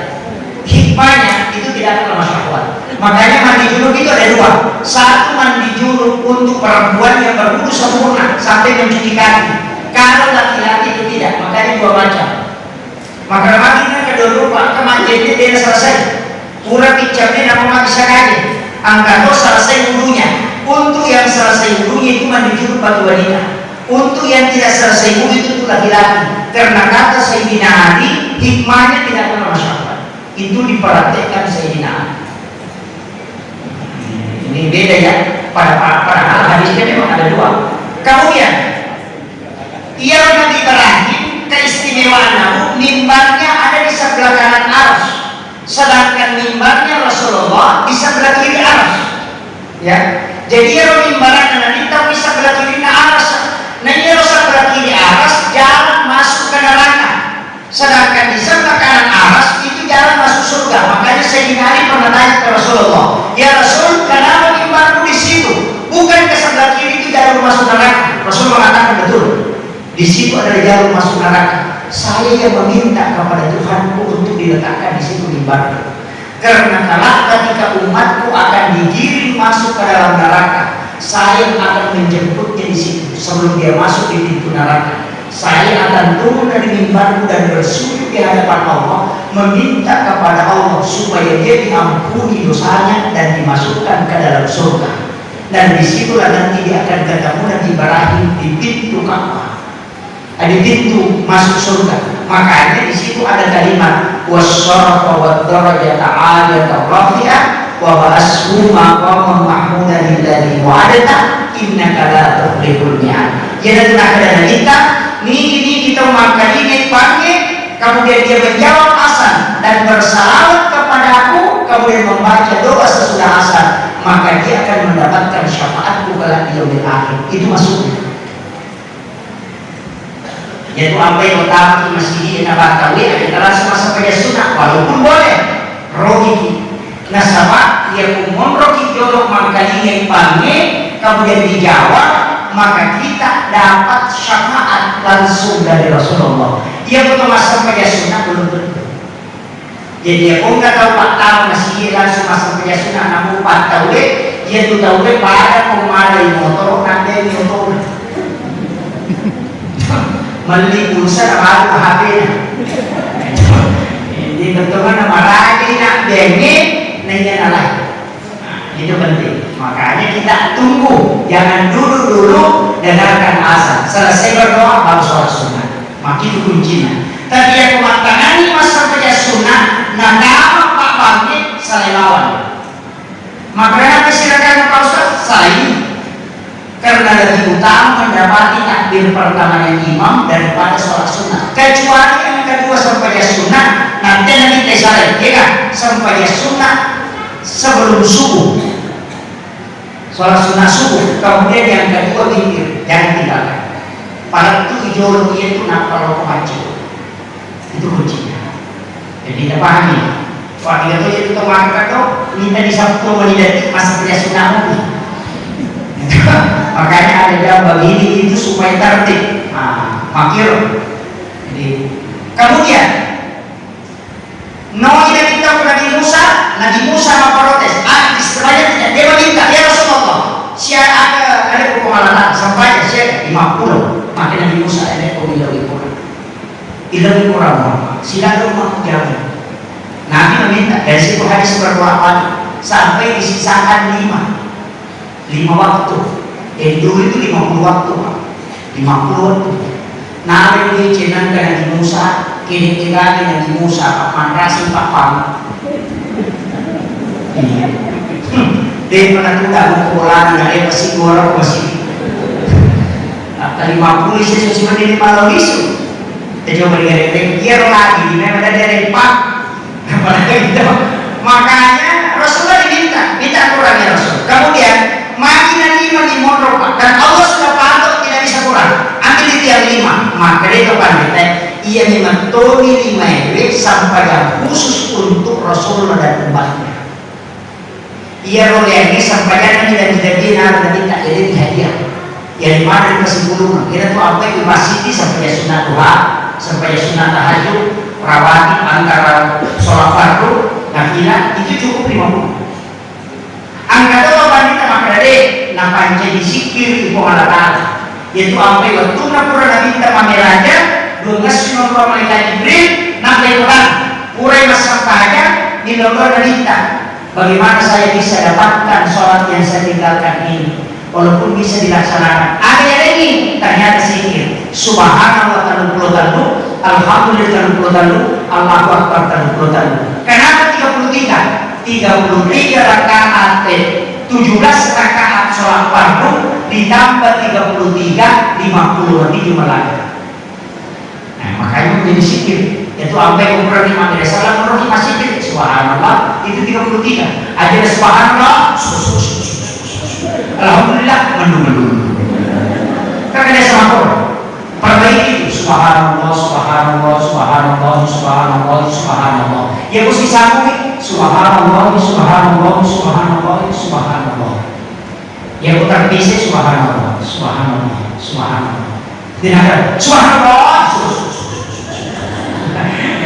Hikmahnya itu tidak akan masyarakat. Makanya mandi junub itu ada dua. Satu mandi junub untuk perempuan yang berwudu sempurna sampai mencuci kaki. Kalau laki-laki itu tidak, makanya dua macam. Maka makinnya kedua Pak kemandiannya dia selesai. Pura picamnya nama bisa kaji. Angkat selesai wudunya. Untuk yang selesai wudunya itu mandi junub bagi wanita. Untuk yang tidak selesai wudu itu laki-laki. Karena kata Sayyidina Ali, hikmahnya tidak akan masyarakat. itu diperhatikan Sayyidina Ali. Ini beda ya, pada hadisnya memang ada dua. Kemudian ia Nabi Ibrahim, keistimewaan Nabi, mimbarnya ada di sebelah kanan arsy, sedangkan mimbarnya Rasulullah di sebelah kiri arsy. Ya, jadi ya mimbaran Nabi tapi sebelah kiri arsy. Nah ini sebelah kiri arsy jalan masuk ke neraka, sedangkan di sebelah kanan arsy itu jalan masuk surga. Makanya Sayyidina Ali pernah tanya ke Rasulullah, ya Rasul, kenapa mimbarmu di situ? Bukan ke sebelah kiri itu jalur masuk neraka? Rasul mengatakan betul, di situ ada jalur masuk neraka. Saya yang meminta kepada Tuhanku untuk diletakkan di situ mimbar. Karena kalau ketika umatku akan digiring masuk ke dalam neraka, saya akan menjemputnya di situ sebelum dia masuk di pintu neraka. Saya akan turun dari mimbarku dan bersujud di hadapan Allah, meminta kepada Allah supaya dia diampuni dosanya dan dimasukkan ke dalam surga. Dan disitulah nanti dia akan ketemu Nabi Ibrahim di pintu Ka'bah, di pintu masuk surga. Makanya di situ ada kalimat wasyarafa wad-darajata 'aliyatan rafi'ah wa ba'ashu maqaman mahmudan alladhi wa'adta innaka la tukhliful mi'ad. Jadi ada kita ini kita makan ini panggil, kemudian dia menjawab azan dan bersalawat kepada aku, kemudian membaca doa sesudah azan, maka dia akan mendapatkan syafaatku kelak di yaumil akhir. Itu maksudnya. Yaitu apa yang utama di masjid Nabawi adalah semasa pada sunnah, walaupun boleh rogi nasabah dia umum rogi jodoh mangkali yang panggil kemudian dijawab, maka kita dapat syafaat langsung dari Rasulullah. Dia betul masa pada sunnah belum tentu. Jadi aku nggak tahu Pak tahu masih langsung masa pada sunnah, namun Pak tahu dia tuh tahu pada pemadai motor nanti motor beli pulsa baru HP-nya. Jadi betul-betul nama lagi nak dengin nanya lah. Itu penting. Makanya kita tunggu, jangan dulu dengarkan azan. Selesai berdoa baru sholat sunnah. Maka itu kuncinya. Tapi yang mematangani masa kerja sunnah, nama Pak Bangkit salelawan. Makanya silakan Pak Ustaz salih. Karena lebih utama mendapati takbir pertama yang imam daripada sholat sunnah. Kecuali yang kedua sampai sunnah, nanti kita salah, ya kan? Sampai sunnah sebelum subuh, sholat sunnah subuh. Kemudian yang kedua zikir, jangan tinggalkan. Pada itu ideologi itu nak kalau kemacu, itu kuncinya. Jadi kita pahami. Wah kita tuh itu kemarin tuh minta disabtu menidati masa kerja sunnah lagi. Makanya ada dalam begini itu supaya tertib. Makir. Jadi kemudian kita Nabi Musa memprotes. Istilahnya tidak dia meminta ya Rasulullah. Siapa ada pengalaman sampai saya 50. Maka Nabi Musa ada pemilau ilmu Quran. Silakan mau jawab. Nabi meminta dari situ hadis berdoa sampai disisakan 5 waktu. Dulu itu 50 waktu, 50 waktu. Nabi mengizinkan Nabi Musa, kira-kira Nabi Musa Pak Rasim Pak Pam. Dia pernah tidak mengulang dari masih gorok masih. Kali 50 isu seperti 5 isu. Dia coba dia lagi, di mana ada dari Pak. Apalagi itu. Makanya Rasulullah minta kurangnya Rasul. Kemudian makin 5 di mondok dan Allah sudah patut tidak bisa kurang. Ambil itu yang 5. Maka dia kepada ia memetoni 5 sampai yang khusus untuk Rasulullah dan umatnya. Ia boleh ini sampai yang tidak dinar dan tidak jadi hadiah. Yang dimana kesimpulan kita tuh apa yang masih sampai sunnah duha, sampai sunnah tahajud, rawatib antara sholat fardu, nafilah itu cukup 50. Angkat itu wanita maka dari nampak jadi zikir di pengalatan. Yaitu apa yang waktu pura Nabi kita pameraja, dungas nomor malaikat Jibril, nampak Quran, purai masa saja di nomor Nabi. Bagaimana saya bisa dapatkan sholat yang saya tinggalkan ini, walaupun bisa dilaksanakan. Ada yang ini ternyata zikir. Subhanallah 30 Alhamdulillah 30 Allahu Akbar 30. Karena 33 rakaat 17 rakaat sholat fardu ditambah 33 50 nanti cuma lagi. Nah makanya menjadi zikir itu sampai ukuran Imam Salam menurut masih zikir subhanallah itu 33 aja subhanallah alhamdulillah mendung kan ada sama perbaiki itu subhanallah subhanallah subhanallah subhanallah subhanallah ya mesti sambung subhanallah subhanallah subhanallah subhanallah ya putar bisa subhanallah subhanallah subhanallah tidak subhanallah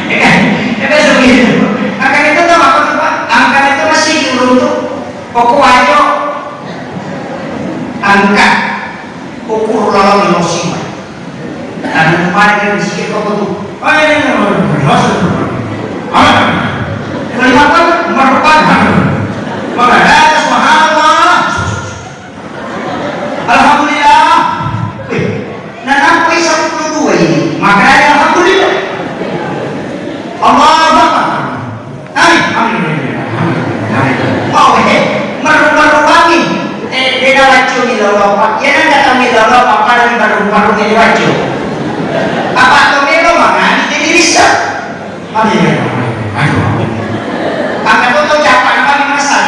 ya kan sebegitu angka itu tuh apa Pak? Angka itu masih untuk pokok aja angka ukur lawan emosi dan kemarin di sini kok tuh oh ini kelihatan merupakan maka subhanallah alhamdulillah nah sampai 102 ini maka alhamdulillah Allah merupakan dia wajib di dalam ya nggak tahu di dalam apa dan baru jadi wajib apa tuh melo mana jadi riset angkat tuh siapa apa di masa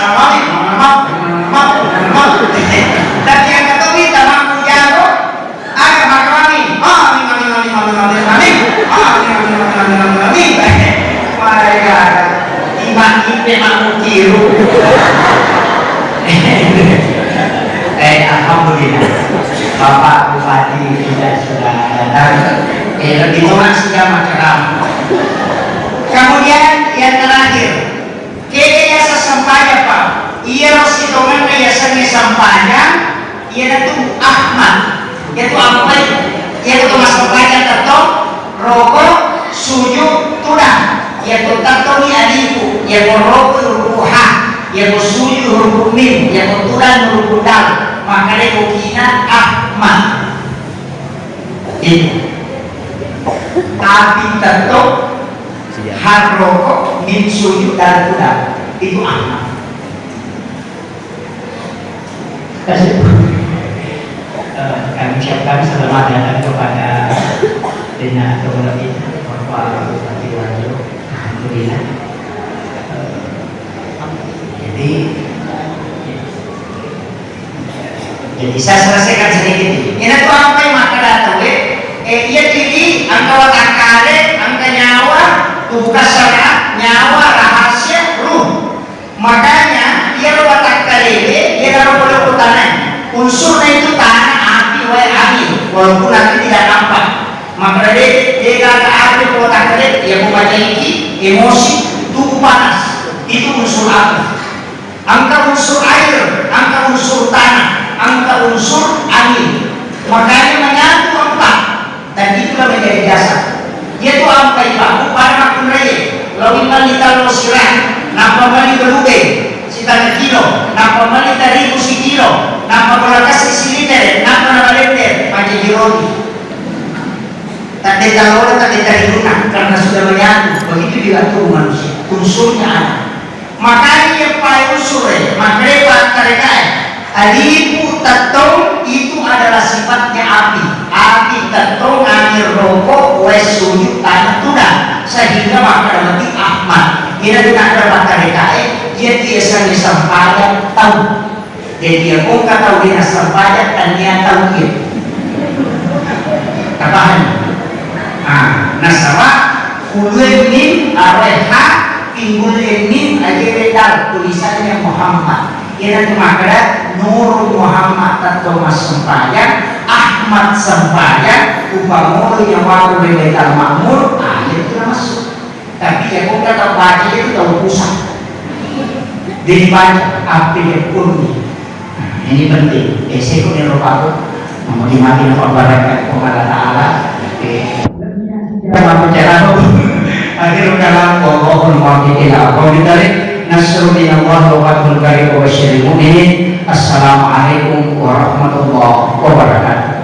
tapi yang kata kita mampu jatuh ada makrami mereka iman ipe mampu tiru alhamdulillah Bapak Bupati sudah datang lebih masih macam kemudian yang terakhir kayaknya sesampainya Pak ia harus hitungan biasanya sampainya ia itu Ahmad yaitu apa yaitu masampainya tetap rokok sujud tudang yaitu tatoni aliku yaitu rokok rukuha yaitu sujud huruf mim yaitu tudang huruf dal makanya kukina Ahmad itu tapi tetap harokok min sujud dan tudang itu Ahmad. Kami ucapkan selamat datang kepada Dina Kemudian Bapak Bupati Wajo. Alhamdulillah. Jadi saya selesaikan sedikit. Ini tuh apa yang maka datang iya jadi angka watakare, angka nyawa, tubuh syariat, nyawa, rahasia, ruh. Makanya dia watakare dia kalau boleh tanah. Unsurnya itu tanah, api, angin. Walaupun nanti tidak nampak. Maka dia kata api, watakare, dia membaca iki, emosi, tubuh panas. Itu unsur api. Angka unsur air, angka unsur tanah, angka unsur angin. Makanya menyatu empat dan itulah menjadi dasar. Dia itu angka ibaku pada makun raya. Lalu malita lo sirah, napa mali berube, sitanya kilo, napa malita ribu si kilo, napa berakas si liter, napa nama liter, macam jironi. Tak ada jalur, tak ada ribuan karena sudah menyatu. Begitu juga tuh manusia, unsurnya ada. Makanya yang paling unsur makanya Pak Tarekai alipu tetong itu adalah sifatnya api. Api tetong angin rokok wes sujud tanah tuna sehingga maka nanti Ahmad ini tidak ada Pak Tarekai dia biasanya sampaian tahu jadi dia pun tahu dia sampaian dan dia tahu dia tabahan nasabah kulun min areha timbul ini aja bedal tulisannya Muhammad. Ia makna Nur Muhammad atau Mas Sempayang, Ahmad Sempayang, upamono yang waktu bedal makmur, itu masuk. Tapi ya kok kata baca itu tahu pusat. Jadi baca api yang kurni. Ini penting. Saya pun yang lupa mau dimati nama barakat kepada Taala. Kita bicara akhir kalam wallahul muwaffiq ila aqwamit thoriq nasru minallah wa fathul karim wa basyiril mu'minin. Assalamualaikum warahmatullahi wabarakatuh.